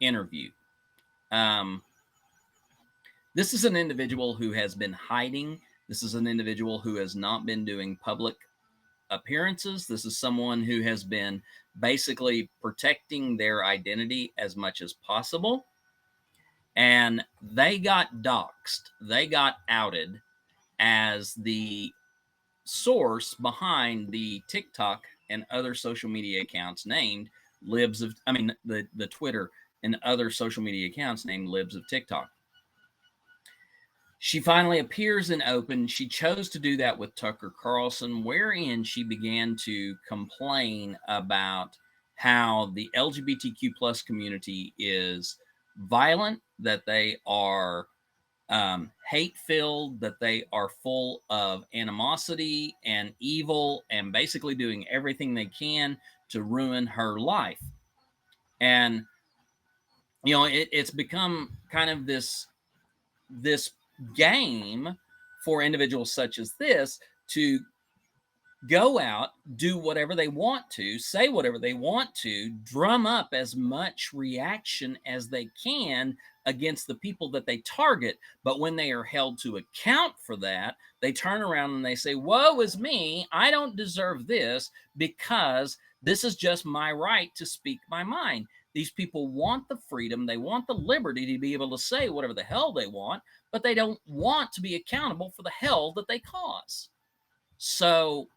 interview. This is an individual who has been hiding. This is an individual who has not been doing public appearances. This is someone who has been basically protecting their identity as much as possible. And they got doxxed. They got outed as the source behind the TikTok and other social media accounts named the Twitter and other social media accounts named Libs of TickTock. She finally appears in open. She chose to do that with Tucker Carlson, wherein she began to complain about how the LGBTQ plus community is violent, that they are hate-filled, that they are full of animosity and evil and basically doing everything they can to ruin her life. And it's become kind of this game for individuals such as this to go out, do whatever they want to, say whatever they want to, drum up as much reaction as they can against the people that they target. But when they are held to account for that, they turn around and they say, woe is me, I don't deserve this because this is just my right to speak my mind. These people want the freedom, they want the liberty to be able to say whatever the hell they want, but they don't want to be accountable for the hell that they cause. So,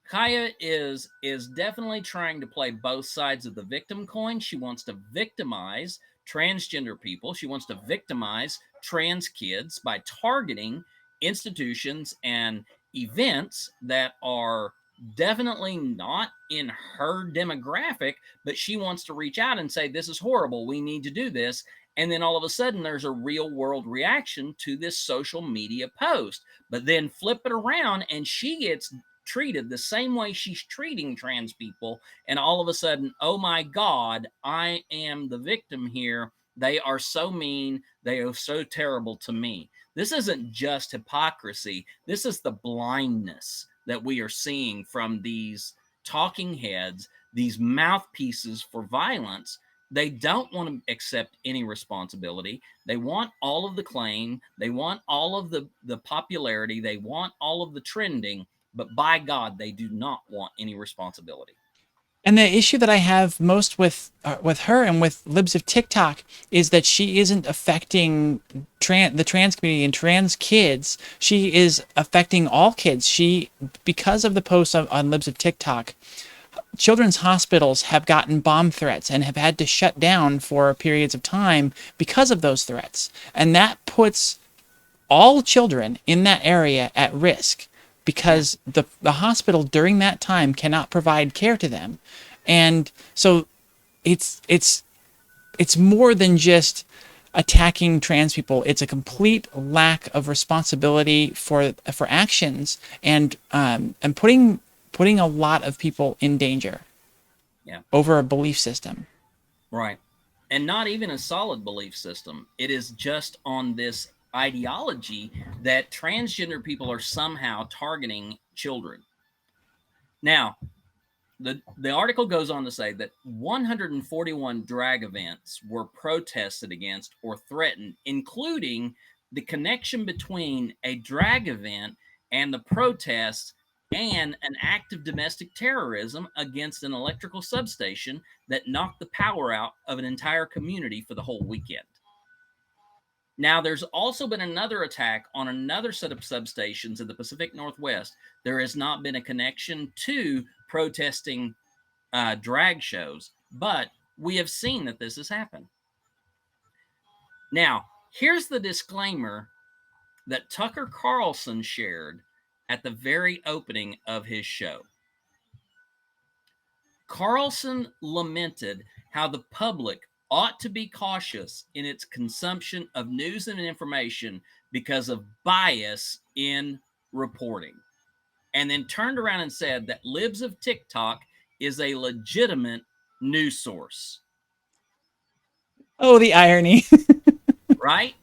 Kaya is definitely trying to play both sides of the victim coin. She wants to victimize transgender people. She wants to victimize trans kids by targeting institutions and events that are definitely not in her demographic, but she wants to reach out and say, this is horrible, we need to do this. And then all of a sudden there's a real world reaction to this social media post. But then flip it around and she gets treated the same way she's treating trans people. And all of a sudden, oh my God, I am the victim here. They are so mean. They are so terrible to me. This isn't just hypocrisy. This is the blindness that we are seeing from these talking heads, these mouthpieces for violence. They don't want to accept any responsibility. They want all of the claim. They want all of the popularity. They want all of the trending. But by God, they do not want any responsibility. And the issue that I have most with her and with Libs of TickTock is that she isn't affecting the trans community and trans kids. She is affecting all kids. Because of the posts on Libs of TickTock, children's hospitals have gotten bomb threats and have had to shut down for periods of time because of those threats. And that puts all children in that area at risk because the hospital during that time cannot provide care to them. And so it's more than just attacking trans people. It's a complete lack of responsibility for actions and putting a lot of people in danger over a belief system. Right. And not even a solid belief system. It is just on this ideology that transgender people are somehow targeting children. Now, the article goes on to say that 141 drag events were protested against or threatened, including the connection between a drag event and the protests and an act of domestic terrorism against an electrical substation that knocked the power out of an entire community for the whole weekend. Now, there's also been another attack on another set of substations in the Pacific Northwest. There has not been a connection to protesting drag shows, but we have seen that this has happened. Now, here's the disclaimer that Tucker Carlson shared at the very opening of his show. Carlson lamented how the public ought to be cautious in its consumption of news and information because of bias in reporting. And then turned around and said that Libs of TickTock is a legitimate news source. Oh, the irony. Right?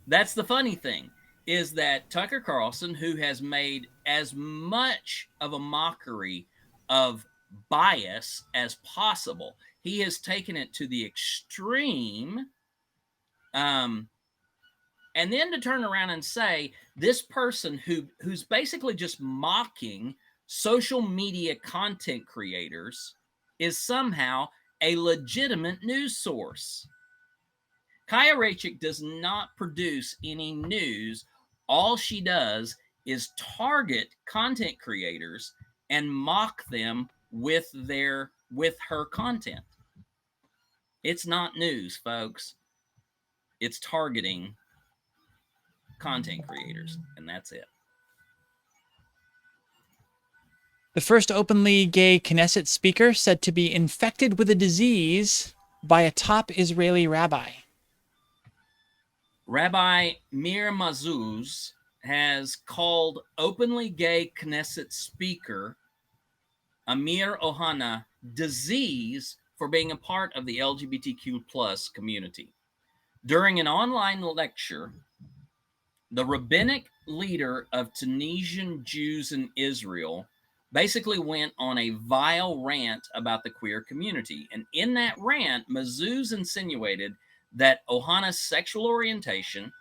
That's the funny thing, is that Tucker Carlson, who has made as much of a mockery of bias as possible, he has taken it to the extreme. And then to turn around and say this person who's basically just mocking social media content creators is somehow a legitimate news source. Kaya Raichik does not produce any news. All she does is target content creators and mock them with her content. It's not news, folks. It's targeting content creators, and that's it. The first openly gay Knesset speaker said to be infected with a disease by a top Israeli rabbi. Rabbi Mir Mazuz has called openly gay Knesset speaker Amir Ohana disease for being a part of the LGBTQ plus community. During an online lecture, the rabbinic leader of Tunisian Jews in Israel basically went on a vile rant about the queer community. And in that rant, Mazuz insinuated that Ohana's sexual orientation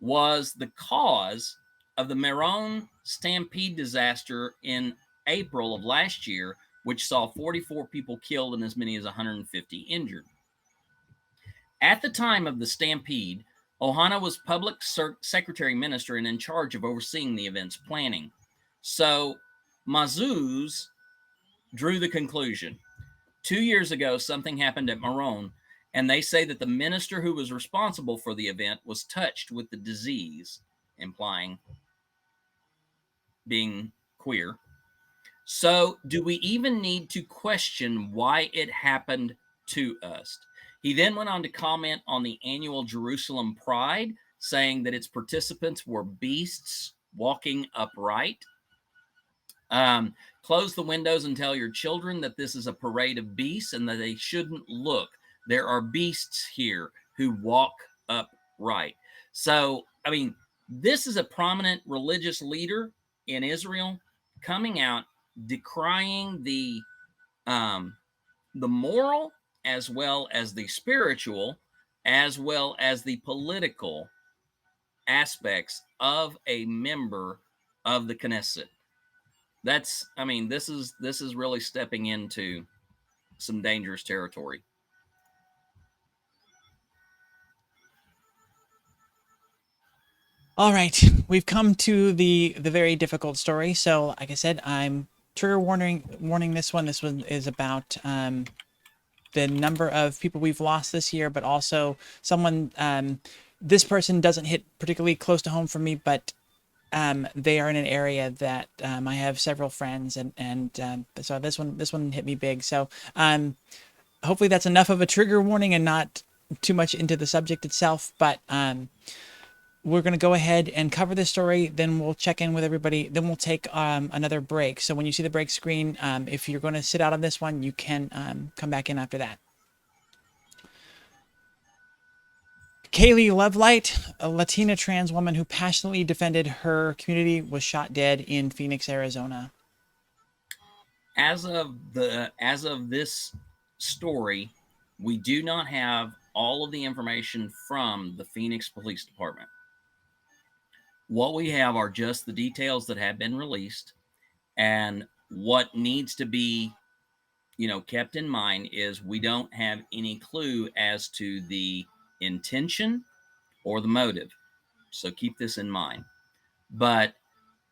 was the cause of the Meron stampede disaster in April of last year, which saw 44 people killed and as many as 150 injured. At the time of the stampede, Ohana was public secretary minister and in charge of overseeing the event's planning. So Mazuz drew the conclusion. 2 years ago, something happened at Meron, and they say that the minister who was responsible for the event was touched with the disease, implying being queer. So, do we even need to question why it happened to us? He then went on to comment on the annual Jerusalem Pride, saying that its participants were beasts walking upright. Close the windows and tell your children that this is a parade of beasts and that they shouldn't look. There are beasts here who walk upright. So, I mean, this is a prominent religious leader in Israel coming out decrying the moral as well as the spiritual as well as the political aspects of a member of the Knesset. That's, I mean, this is really stepping into some dangerous territory. All right, we've come to the very difficult story. So, like I said, I'm trigger warning this one. This one is about the number of people we've lost this year, but also someone. This person doesn't hit particularly close to home for me, but they are in an area that I have several friends, and so this one hit me big. So hopefully that's enough of a trigger warning and not too much into the subject itself. But we're going to go ahead and cover this story. Then we'll check in with everybody. Then we'll take another break. So when you see the break screen, if you're going to sit out on this one, you can come back in after that. Kaylee Lovelight, a Latina trans woman who passionately defended her community, was shot dead in Phoenix, Arizona. As of this story, we do not have all of the information from the Phoenix Police Department. What we have are just the details that have been released, and what needs to be kept in mind is we don't have any clue as to the intention or the motive. So keep this in mind. But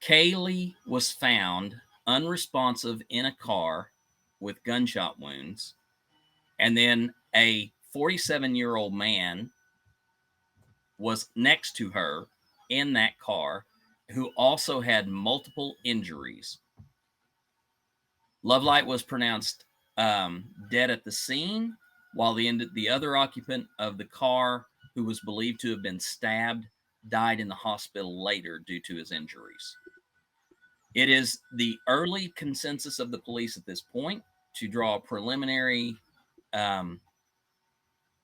Kaylee was found unresponsive in a car with gunshot wounds. And then a 47-year-old man was next to her in that car who also had multiple injuries. Lovelight was pronounced dead at the scene, while the other occupant of the car, who was believed to have been stabbed, died in the hospital later due to his injuries. It is the early consensus of the police at this point to draw a preliminary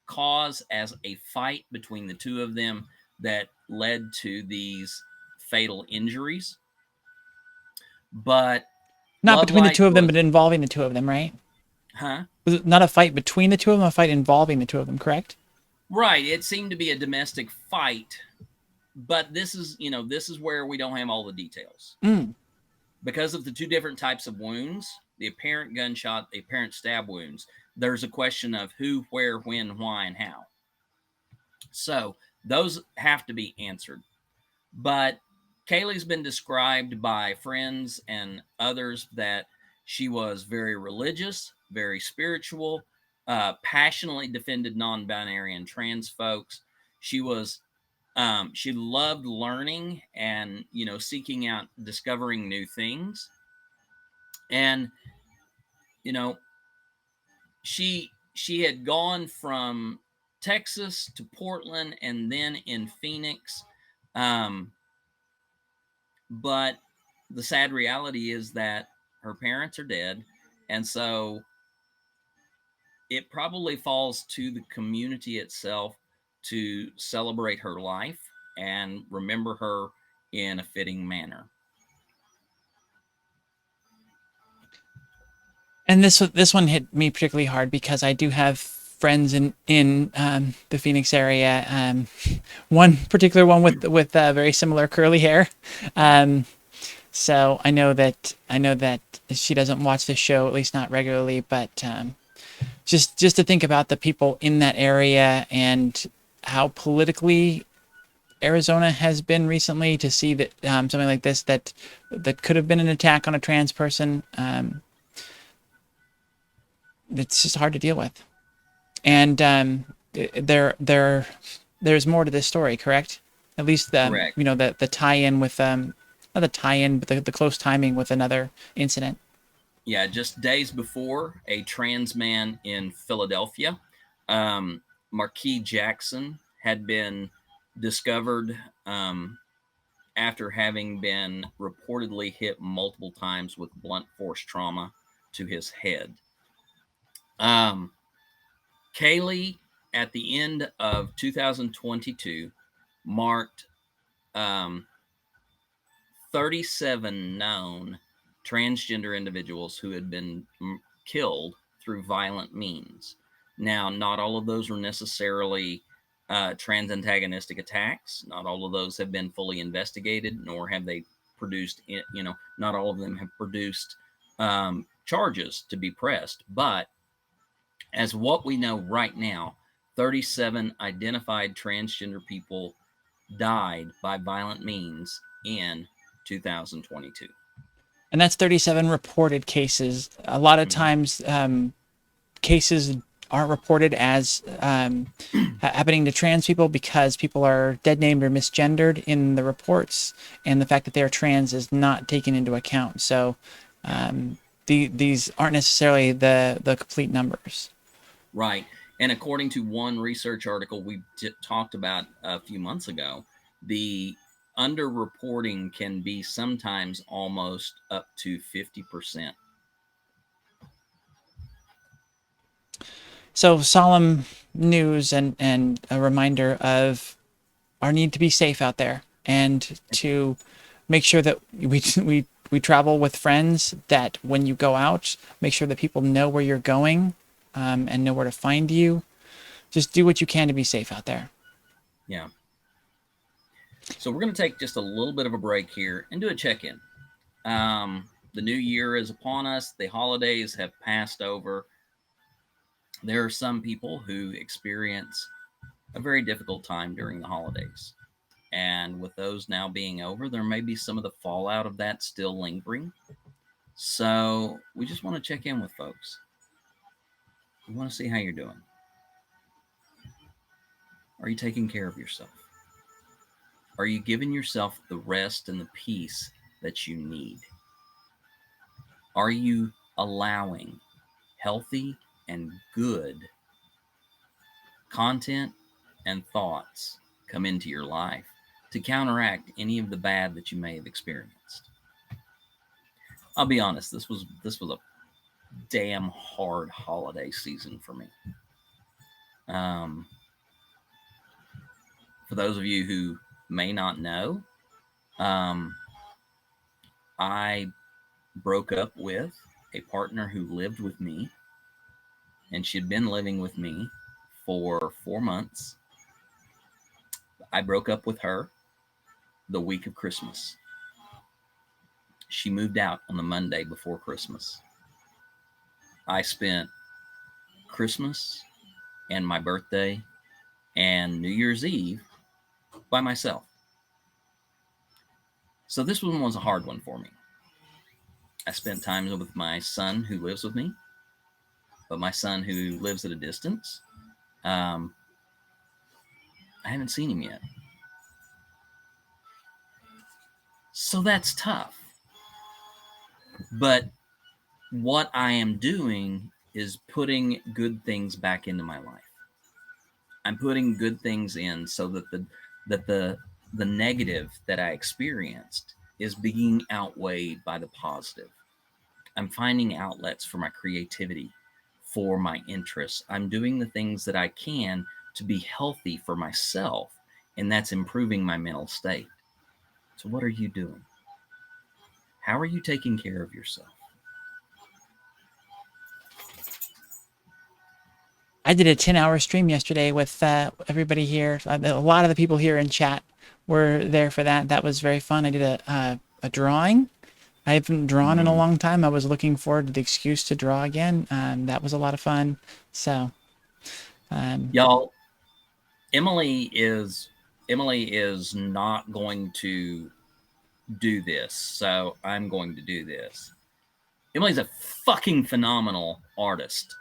cause as a fight between the two of them that led to these fatal injuries. But not between the two of them, was, but involving the two of them, right? Huh? Was it not a fight between the two of them, a fight involving the two of them, correct? Right. It seemed to be a domestic fight, but this is where we don't have all the details. Because of the two different types of wounds, the apparent gunshot, the apparent stab wounds, there's a question of who, where, when, why, and how. So those have to be answered. But Kaylee's been described by friends and others that she was very religious, very spiritual, passionately defended non-binary and trans folks. She was she loved learning and seeking out, discovering new things. And she had gone from Texas to Portland and then in Phoenix. But the sad reality is that her parents are dead. And so it probably falls to the community itself to celebrate her life and remember her in a fitting manner. And this one hit me particularly hard because I do have friends in the Phoenix area. One particular one with very similar curly hair. So I know that she doesn't watch the show, at least not regularly. But just to think about the people in that area and how politically Arizona has been recently, to see that something like this that could have been an attack on a trans person. It's just hard to deal with. And there's more to this story, correct? At least Correct. the tie-in with not the tie-in, but the close timing with another incident. Yeah, just days before, a trans man in Philadelphia, Marquis Jackson, had been discovered after having been reportedly hit multiple times with blunt force trauma to his head. Kaylee, at the end of 2022, marked 37 known transgender individuals who had been killed through violent means. Now, not all of those were necessarily trans antagonistic attacks. Not all of those have been fully investigated, nor have they produced, not all of them have produced charges to be pressed. But as what we know right now, 37 identified transgender people died by violent means in 2022. And that's 37 reported cases. A lot of times, cases aren't reported as happening to trans people because people are dead named or misgendered in the reports, and the fact that they're trans is not taken into account. So these aren't necessarily the complete numbers. Right. And according to one research article we talked about a few months ago, the underreporting can be sometimes almost up to 50%. So solemn news and a reminder of our need to be safe out there, and to make sure that we travel with friends, that when you go out, make sure that people know where you're going and know where to find you. Just do what you can to be safe out there. Yeah. So we're going to take just a little bit of a break here and do a check-in. The new year is upon us. The holidays have passed over. There are some people who experience a very difficult time during the holidays. And with those now being over, there may be some of the fallout of that still lingering. So we just want to check in with folks. We want to see how you're doing. Are you taking care of yourself? Are you giving yourself the rest and the peace that you need? Are you allowing healthy and good content and thoughts come into your life to counteract any of the bad that you may have experienced? I'll be honest, this was a damn hard holiday season for me. For those of you who may not know, I broke up with a partner who lived with me, and she had been living with me for 4 months. I broke up with her the week of Christmas. She moved out on the Monday before Christmas. I spent Christmas and my birthday and New Year's Eve by myself. So this one was a hard one for me. I spent time with my son who lives with me, but my son who lives at a distance, I haven't seen him yet. So that's tough. But what I am doing is putting good things back into my life. I'm putting good things in so that the negative that I experienced is being outweighed by the positive. I'm finding outlets for my creativity, for my interests. I'm doing the things that I can to be healthy for myself, and that's improving my mental state. So, what are you doing? How are you taking care of yourself? I did a 10-hour stream yesterday with everybody here. A lot of the people here in chat were there for that. That was very fun. I did a drawing. I haven't drawn in a long time. I was looking forward to the excuse to draw again. That was a lot of fun. So, Y'all, Emily is not going to do this, so I'm going to do this. Emily's a fucking phenomenal artist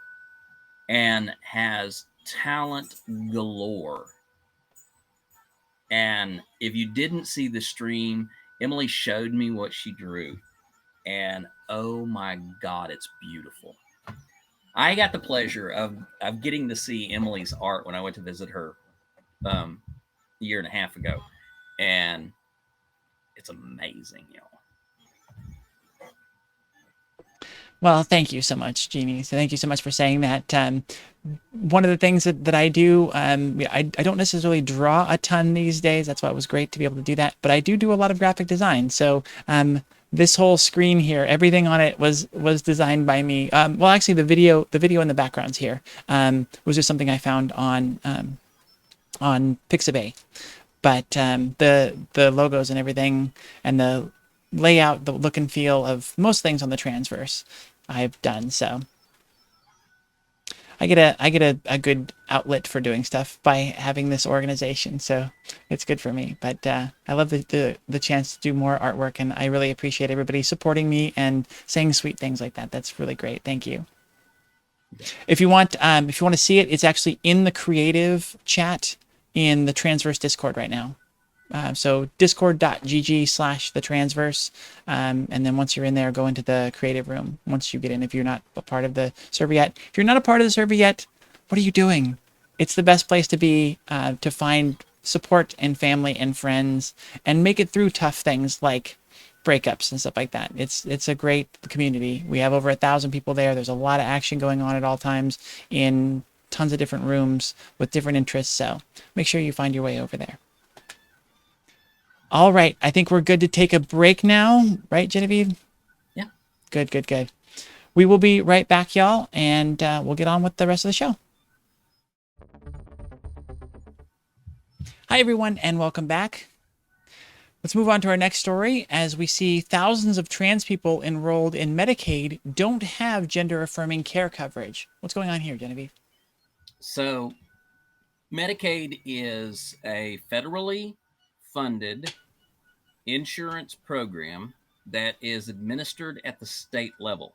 and has talent galore. And if you didn't see the stream, Emily showed me what she drew, and oh my God, it's beautiful. I got the pleasure of getting to see Emily's art when I went to visit her a year and a half ago, and it's amazing, y'all. well, thank you so much, Jeannie. So thank you so much for saying that. One of the things that I do, I don't necessarily draw a ton these days. That's why it was great to be able to do that. But I do a lot of graphic design. So this whole screen here, everything on it was designed by me. Well, actually, the video in the backgrounds here was just something I found on Pixabay. But the logos and everything and the layout, the look and feel of most things on the Transverse, I've done. So I get a good outlet for doing stuff by having this organization. So it's good for me. But I love the chance to do more artwork, and I really appreciate everybody supporting me and saying sweet things like that. That's really great. Thank you. If you want to see it, it's actually in the creative chat in the Transverse Discord right now. So discord.gg/the Transverse. And then once you're in there, go into the creative room once you get in, if you're not a part of the server yet. If you're not a part of the server yet, what are you doing? It's the best place to be, to find support and family and friends and make it through tough things like breakups and stuff like that. It's a great community. We have over 1,000 people there. There's a lot of action going on at all times in tons of different rooms with different interests. So make sure you find your way over there. All right. I think we're good to take a break now. Right, Genevieve? Yeah. Good. We will be right back, y'all, and we'll get on with the rest of the show. Hi, everyone, and welcome back. Let's move on to our next story as we see thousands of trans people enrolled in Medicaid don't have gender-affirming care coverage. What's going on here, Genevieve? So Medicaid is a federally funded insurance program that is administered at the state level.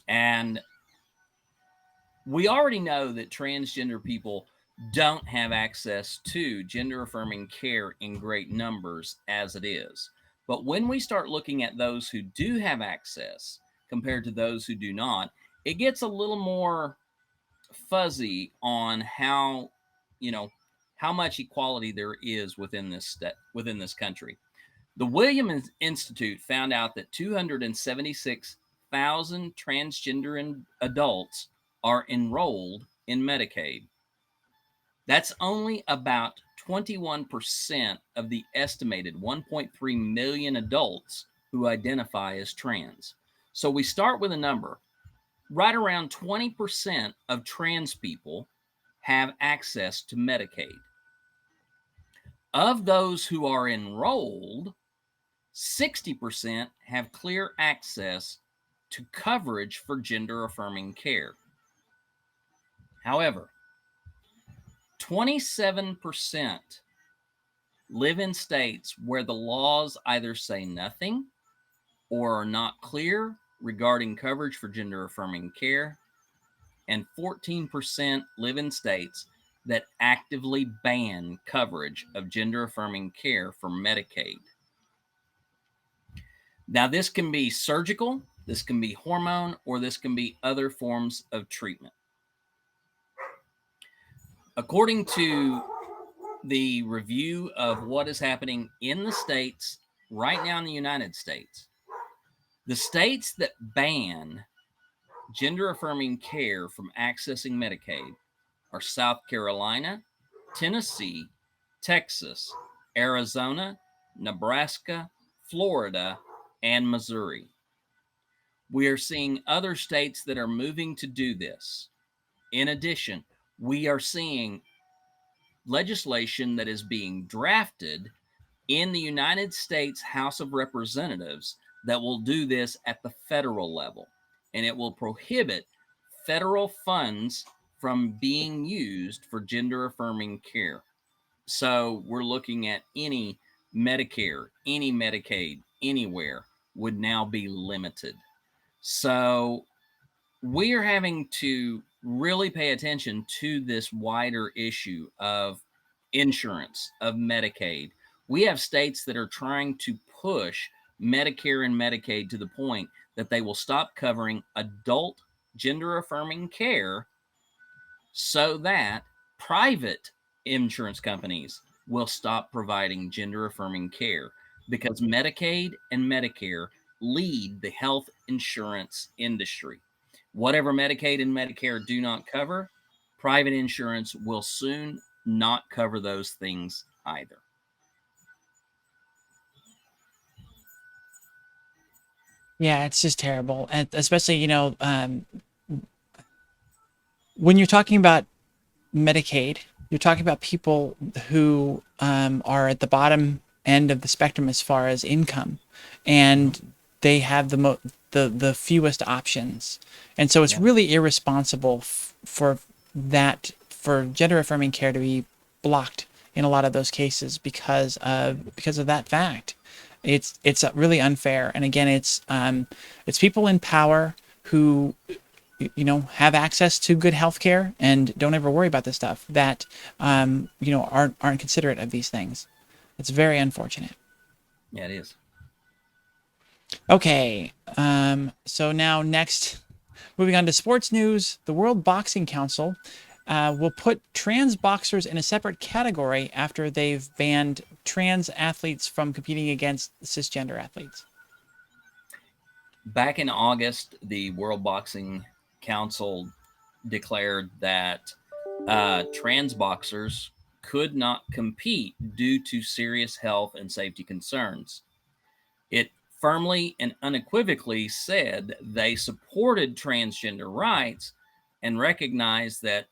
And we already know that transgender people don't have access to gender affirming care in great numbers as it is. But when we start looking at those who do have access compared to those who do not, it gets a little more fuzzy on how, how much equality there is within this country. The Williams Institute found out that 276,000 transgender adults are enrolled in Medicaid. That's only about 21% of the estimated 1.3 million adults who identify as trans. So we start with a number. Right around 20% of trans people have access to Medicaid. Of those who are enrolled, 60% have clear access to coverage for gender affirming care. However, 27% live in states where the laws either say nothing or are not clear regarding coverage for gender affirming care, and 14% live in states that actively ban coverage of gender affirming care for Medicaid. Now, this can be surgical, this can be hormone, or this can be other forms of treatment. According to the review of what is happening in the states right now in the United States, the states that ban gender affirming care from accessing Medicaid are South Carolina, Tennessee, Texas, Arizona, Nebraska, Florida, and Missouri. We are seeing other states that are moving to do this. In addition, we are seeing legislation that is being drafted in the United States House of Representatives that will do this at the federal level, and it will prohibit federal funds from being used for gender affirming care. So we're looking at any Medicare, any Medicaid, anywhere would now be limited. So we are having to really pay attention to this wider issue of insurance, of Medicaid. We have states that are trying to push Medicare and Medicaid to the point that they will stop covering adult gender affirming care so that private insurance companies will stop providing gender affirming care, because Medicaid and Medicare lead the health insurance industry. Whatever Medicaid and Medicare do not cover, private insurance will soon not cover those things either. Yeah, it's just terrible, and especially when you're talking about Medicaid, you're talking about people who are at the bottom end of the spectrum as far as income, and they have the fewest options, and so it's Yeah. really irresponsible for gender affirming care to be blocked in a lot of those cases because of that fact. It's really unfair, and again, it's people in power who have access to good health care and don't ever worry about this stuff that aren't considerate of these things. It's very unfortunate. Yeah, it is. Okay, so now next, moving on to sports news, the World Boxing Council will put trans boxers in a separate category after they've banned trans athletes from competing against cisgender athletes. Back in August, the World Boxing Council declared that trans boxers could not compete due to serious health and safety concerns. It firmly and unequivocally said they supported transgender rights and recognized that,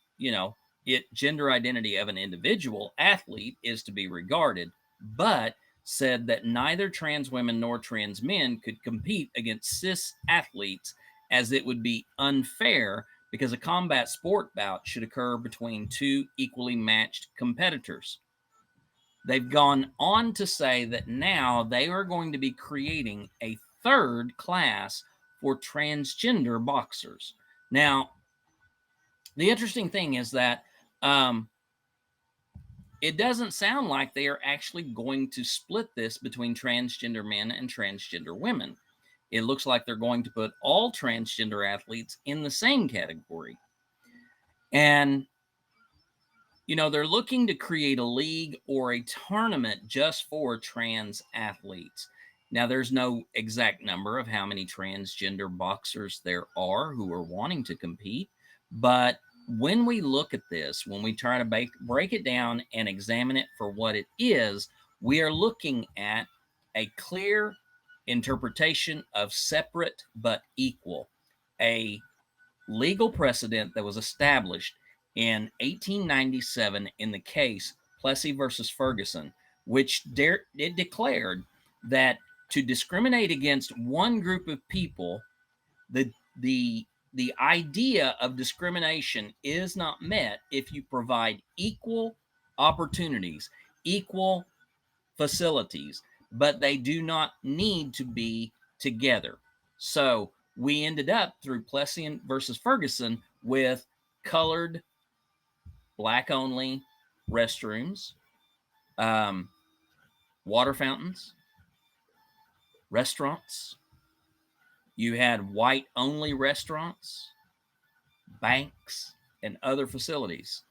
gender identity of an individual athlete is to be regarded, but said that neither trans women nor trans men could compete against cis athletes, as it would be unfair because a combat sport bout should occur between two equally matched competitors. They've gone on to say that now they are going to be creating a third class for transgender boxers. Now, the interesting thing is that um, it doesn't sound like they are actually going to split this between transgender men and transgender women. It looks like they're going to put all transgender athletes in the same category. And they're looking to create a league or a tournament just for trans athletes. Now, there's no exact number of how many transgender boxers there are who are wanting to compete. But when we look at this, when we try to break it down and examine it for what it is, we are looking at a clear interpretation of separate but equal, a legal precedent that was established in 1897 in the case Plessy versus Ferguson, which it declared that to discriminate against one group of people, the the the idea of discrimination is not met if you provide equal opportunities, equal facilities, but they do not need to be together. So we ended up through Plessy versus Ferguson with colored, black only restrooms, um, water fountains, restaurants. You had white only restaurants, banks, and other facilities.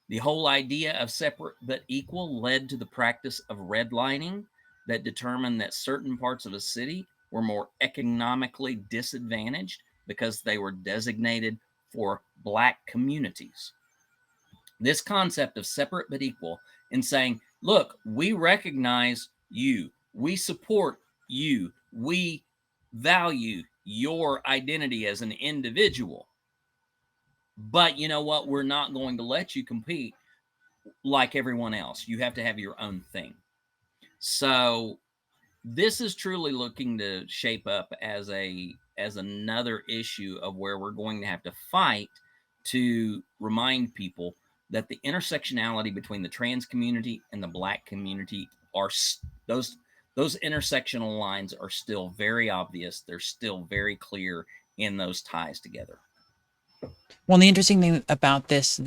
The whole idea of separate but equal led to the practice of redlining that determined that certain parts of a city were more economically disadvantaged because they were designated for Black communities. This concept of separate but equal in saying, look, we recognize you, we support you, we value your identity as an individual, but you know what? We're not going to let you compete like everyone else. You have to have your own thing. So this is truly looking to shape up as another issue of where we're going to have to fight to remind people that the intersectionality between the trans community and the Black community are those intersectional lines are still very obvious. They're still very clear in those ties together. Well, and the interesting thing about this,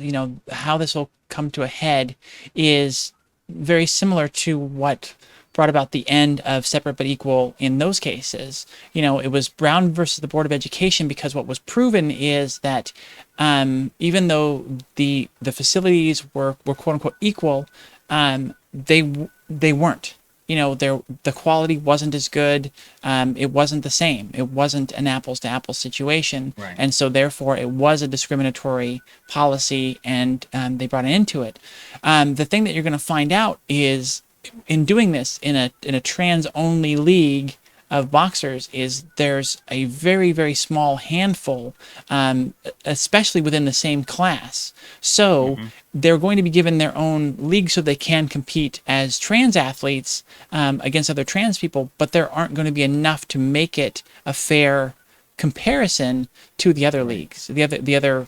how this will come to a head is very similar to what brought about the end of separate but equal in those cases. It was Brown versus the Board of Education, because what was proven is that even though the facilities were quote unquote equal, they weren't. The quality wasn't as good. It wasn't the same. It wasn't an apples to apples situation. Right. And so therefore it was a discriminatory policy, and they brought it into it. The thing that you're going to find out is, in doing this in a trans only league of boxers, is there's a very, very small handful, especially within the same class. So they're going to be given their own league so they can compete as trans athletes against other trans people, but there aren't going to be enough to make it a fair comparison to the other leagues, the other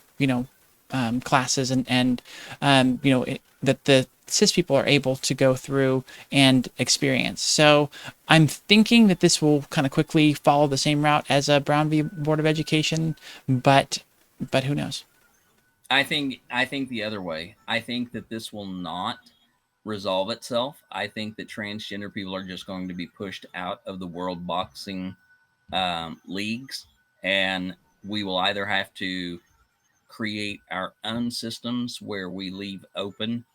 classes, and that the cis people are able to go through and experience. So I'm thinking that this will kind of quickly follow the same route as a Brown v. Board of Education, but who knows? I think the other way. I think that this will not resolve itself. I think that transgender people are just going to be pushed out of the world boxing leagues, and we will either have to create our own systems where we leave open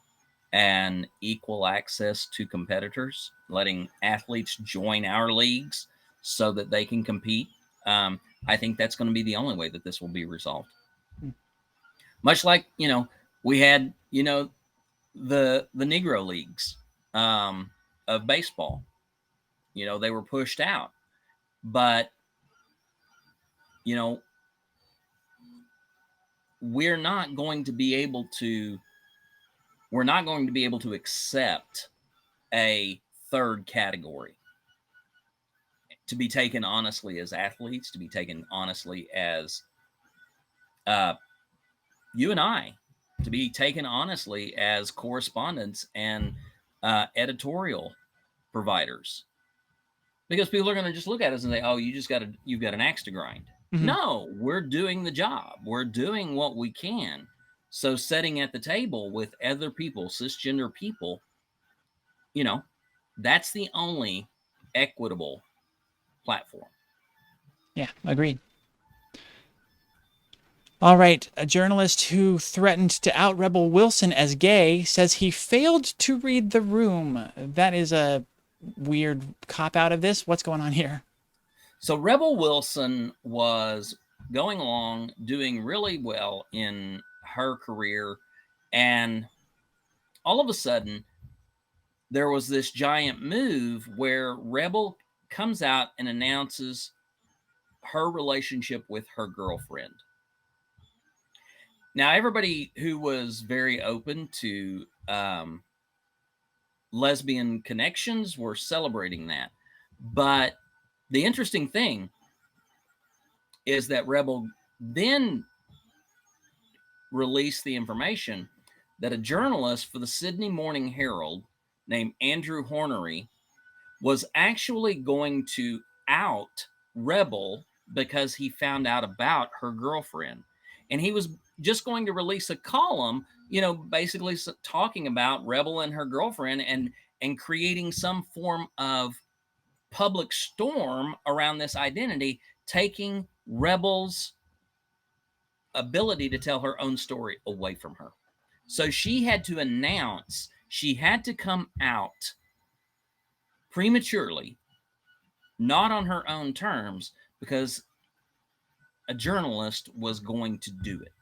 and equal access to competitors, letting athletes join our leagues so that they can compete. I think that's going to be the only way that this will be resolved. Much like, we had, the Negro leagues of baseball. They were pushed out, but we're not going to be able to accept a third category to be taken honestly as athletes, to be taken honestly as you and I, to be taken honestly as correspondents and editorial providers. Because people are going to just look at us and say, "Oh, you've got an axe to grind." No, we're doing the job. We're doing what we can. So sitting at the table with other people, cisgender people, that's the only equitable platform. Yeah, agreed. All right, a journalist who threatened to out Rebel Wilson as gay says he failed to read the room. That is a weird cop out of this. What's going on here? So Rebel Wilson was going along, doing really well in her career, and all of a sudden there was this giant move where Rebel comes out and announces her relationship with her girlfriend. Now, everybody who was very open to lesbian connections were celebrating that. But the interesting thing is that Rebel then released the information that a journalist for the Sydney Morning Herald named Andrew Hornery was actually going to out Rebel because he found out about her girlfriend. And he was just going to release a column, basically talking about Rebel and her girlfriend, and creating some form of public storm around this identity, taking Rebel's ability to tell her own story away from her. So she had to announce, she had to come out prematurely, not on her own terms, because a journalist was going to do it.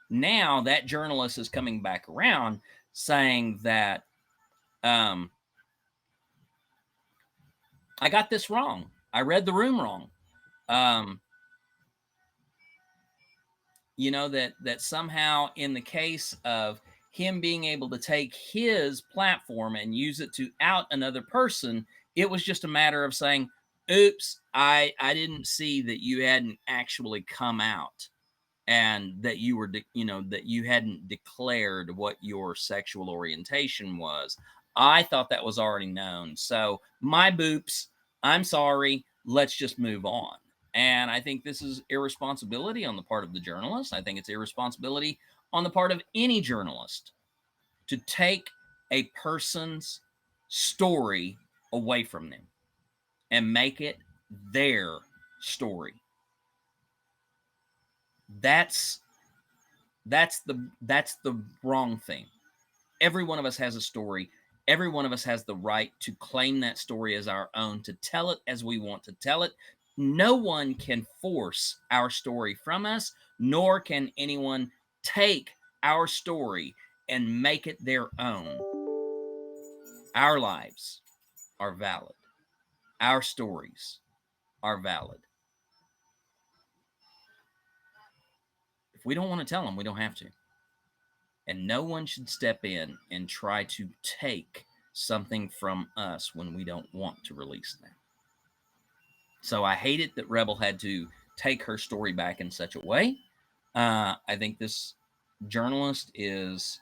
Now that journalist is coming back around saying that I got this wrong. I read the room wrong. You know, that somehow in the case of him being able to take his platform and use it to out another person, it was just a matter of saying, oops, I didn't see that you hadn't actually come out, and that you were, you know, that you hadn't declared what your sexual orientation was. I thought that was already known. So my boops, I'm sorry, let's just move on. And I think this is irresponsibility on the part of the journalist. I think it's irresponsibility on the part of any journalist to take a person's story away from them and make it their story. That's the wrong thing. Every one of us has a story. Every one of us has the right to claim that story as our own, to tell it as we want to tell it. No one can force our story from us, nor can anyone take our story and make it their own. Our lives are valid. Our stories are valid. If we don't want to tell them, we don't have to. And no one should step in and try to take something from us when we don't want to release that. So I hate it that Rebel had to take her story back in such a way. I think this journalist is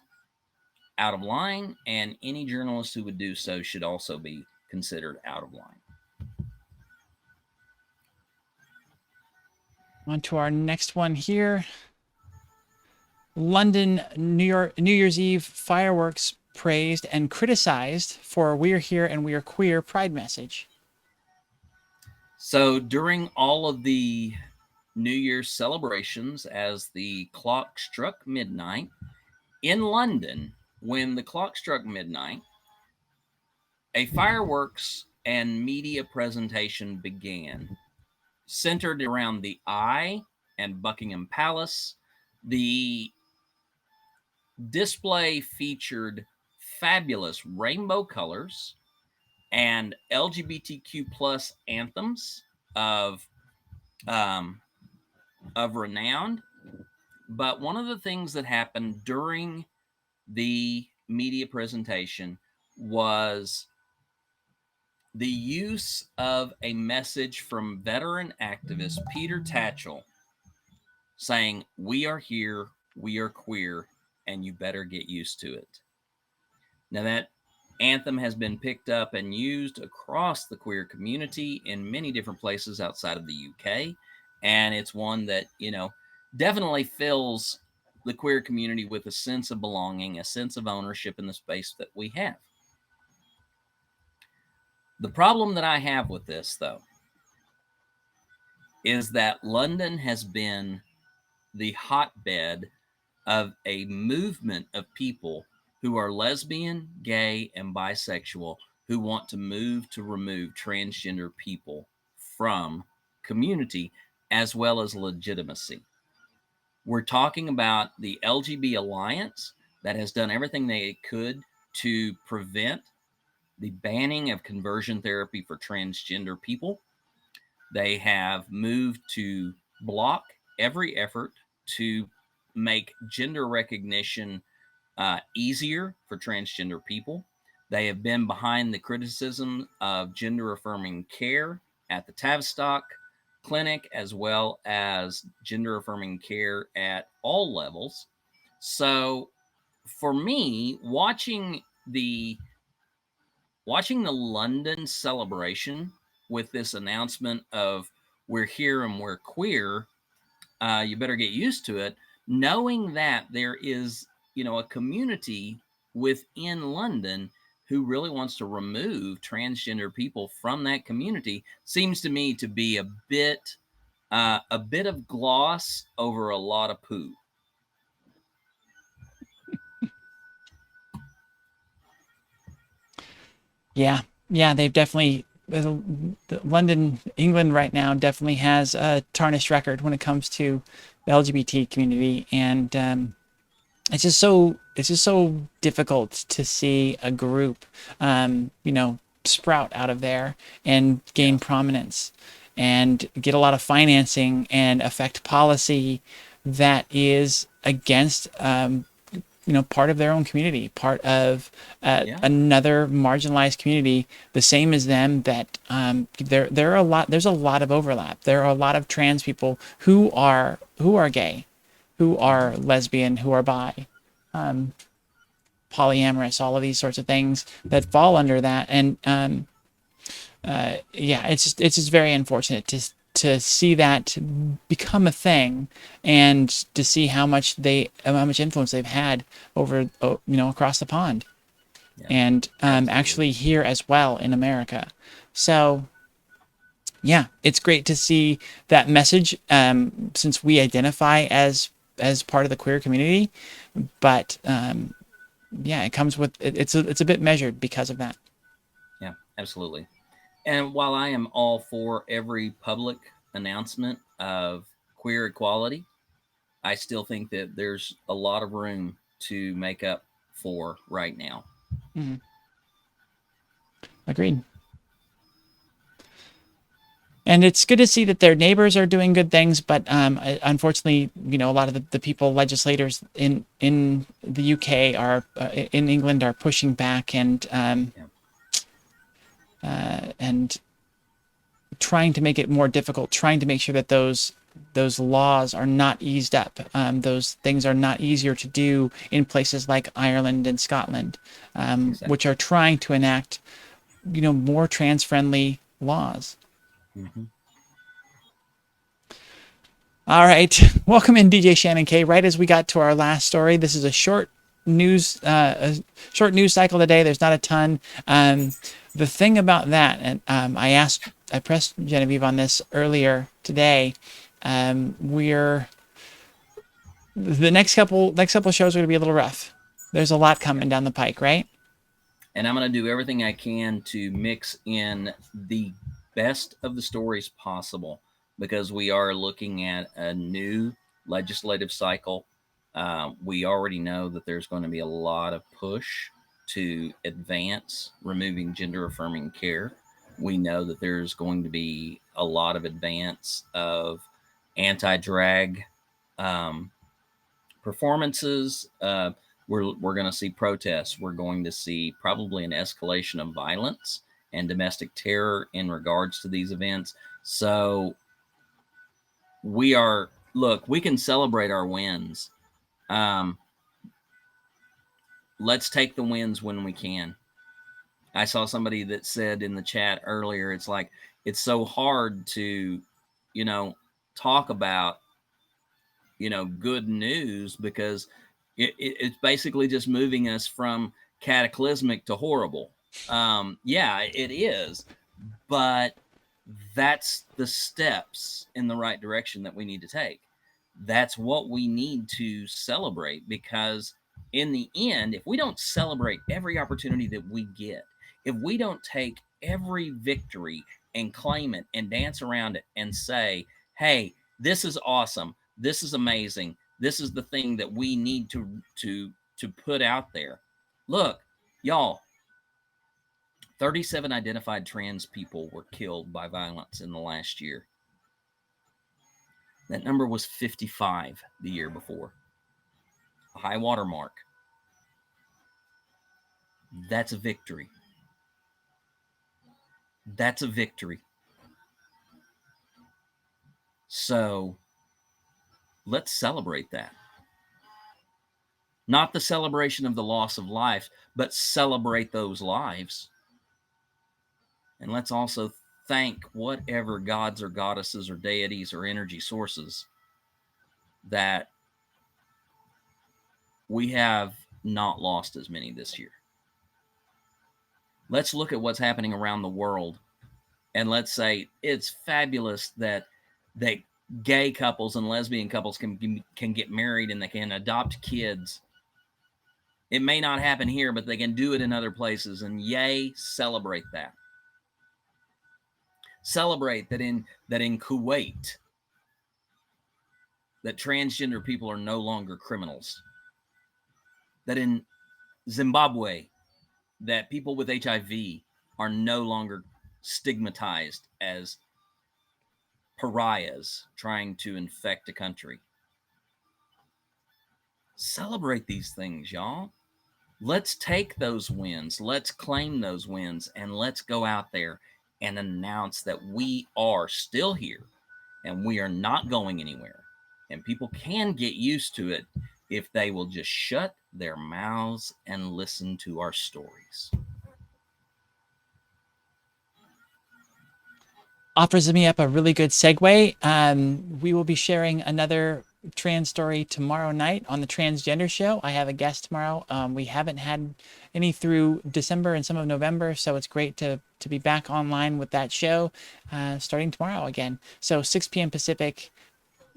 out of line, and any journalist who would do so should also be considered out of line. On to our next one here. London, New Year's Eve fireworks praised and criticized for "We're Here and We're Queer" pride message. So during all of the New Year's celebrations, as the clock struck midnight in London, when the clock struck midnight, a fireworks and media presentation began, centered around the Eye and Buckingham Palace. The display featured fabulous rainbow colors and LGBTQ plus anthems of renown. But one of the things that happened during the media presentation was the use of a message from veteran activist Peter Tatchell saying, "We are here, we are queer, and you better get used to it." Now, that anthem has been picked up and used across the queer community in many different places outside of the UK. And it's one that, you know, definitely fills the queer community with a sense of belonging, a sense of ownership in the space that we have. The problem that I have with this, though, is that London has been the hotbed of a movement of people who are lesbian, gay, and bisexual who want to remove transgender people from community as well as legitimacy. We're talking about the LGB Alliance that has done everything they could to prevent the banning of conversion therapy for transgender people. They have moved to block every effort to make gender recognition easier for transgender people. They have been behind the criticism of gender affirming care at the Tavistock Clinic, as well as gender affirming care at all levels. So for me, watching the London celebration with this announcement of "We're here and we're queer, you better get used to it," knowing that there is, you know, a community within London who really wants to remove transgender people from that community, seems to me to be a bit of gloss over a lot of poo. Yeah, they've definitely London, England right now definitely has a tarnished record when it comes to the LGBT community, and it's just so difficult to see a group, sprout out of there and Yeah. gain prominence and get a lot of financing and affect policy that is against part of their own community, part of Yeah. another marginalized community, the same as them. That there are a lot. There's a lot of overlap. There are a lot of trans people who are gay, who are Hmm. lesbian, who are bi, polyamorous, all of these sorts of things that fall under that. And yeah, it's just very unfortunate to see that become a thing, and to see how much influence they've had over across the pond, Yeah. and Absolutely. actually here as well in America. So yeah, it's great to see that message, since we identify as part of the queer community, but yeah, it comes with it's a bit measured because of that. Yeah. Absolutely. And while I am all for every public announcement of queer equality, I still think that there's a lot of room to make up for right now. Mhm. Agreed. And it's good to see that their neighbors are doing good things, but unfortunately, a lot of the people, legislators in the UK are in England are pushing back, Yeah. and trying to make it more difficult, trying to make sure that those laws are not eased up. Those things are not easier to do in places like Ireland and Scotland, which Exactly. are trying to enact more trans friendly laws. Hmm. All right. Welcome in, DJ Shannon K. Right as we got to our last story, this is a short news cycle today. There's not a ton. The thing about that, and I pressed Genevieve on this earlier today. We're the next couple shows are going to be a little rough. There's a lot Yeah. coming down the pike, right? And I'm going to do everything I can to mix in the best of the stories possible because we are looking at a new legislative cycle. We already know that there's going to be a lot of push to advance removing gender affirming care. We know that there's going to be a lot of advance of anti drag um, performances. We're going to see protests. We're going to see probably an escalation of violence and domestic terror in regards to these events. So we can celebrate our wins. Um, let's take the wins when we can. I saw somebody that said in the chat earlier, it's like, it's so hard to, you know, talk about, good news because it's basically just moving us from cataclysmic to horrible. Yeah, it is, but that's the steps in the right direction that we need to take. That's what we need to celebrate because, in the end, if we don't celebrate every opportunity that we get, if we don't take every victory and claim it and dance around it and say, hey, this is awesome, this is amazing, this is the thing that we need to put out there. Look, y'all, 37 identified trans people were killed by violence in the last year. That number was 55 the year before. A high water mark. That's a victory. That's a victory. So let's celebrate that. Not the celebration of the loss of life, but celebrate those lives. And let's also thank whatever gods or goddesses or deities or energy sources that we have not lost as many this year. Let's look at what's happening around the world and let's say it's fabulous that gay couples and lesbian couples can get married and they can adopt kids. It may not happen here, but they can do it in other places. And yay, celebrate that. Celebrate that in Kuwait, that transgender people are no longer criminals. That in Zimbabwe, that people with HIV are no longer stigmatized as pariahs trying to infect a country. Celebrate these things, y'all. Let's take those wins. Let's claim those wins, and let's go out there and announce that we are still here and we are not going anywhere. And people can get used to it if they will just shut their mouths and listen to our stories. Offers me up a really good segue. We will be sharing another trans story tomorrow night on the Transgender show. I have a guest tomorrow. We haven't had any through December and some of November, so it's great to be back online with that show starting tomorrow again. So 6 p.m. Pacific,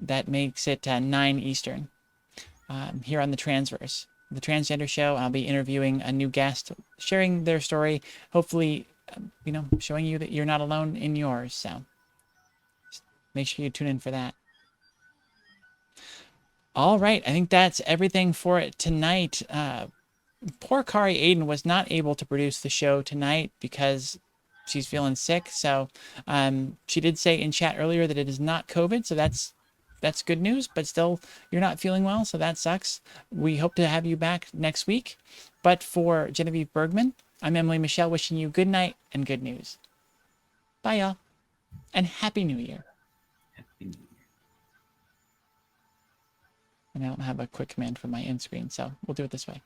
that makes it 9 Eastern here on the Transverse. The Transgender show, I'll be interviewing a new guest, sharing their story, hopefully showing you that you're not alone in yours. So make sure you tune in for that. All right. I think that's everything for it tonight. Poor Kari Aiden was not able to produce the show tonight because she's feeling sick. So she did say in chat earlier that it is not COVID. So that's good news, but still you're not feeling well. So that sucks. We hope to have you back next week. But for Genevieve Bergman, I'm Emily Michelle, wishing you good night and good news. Bye, y'all. And Happy New Year. Happy New Year. And I don't have a quick command for my end screen, so we'll do it this way.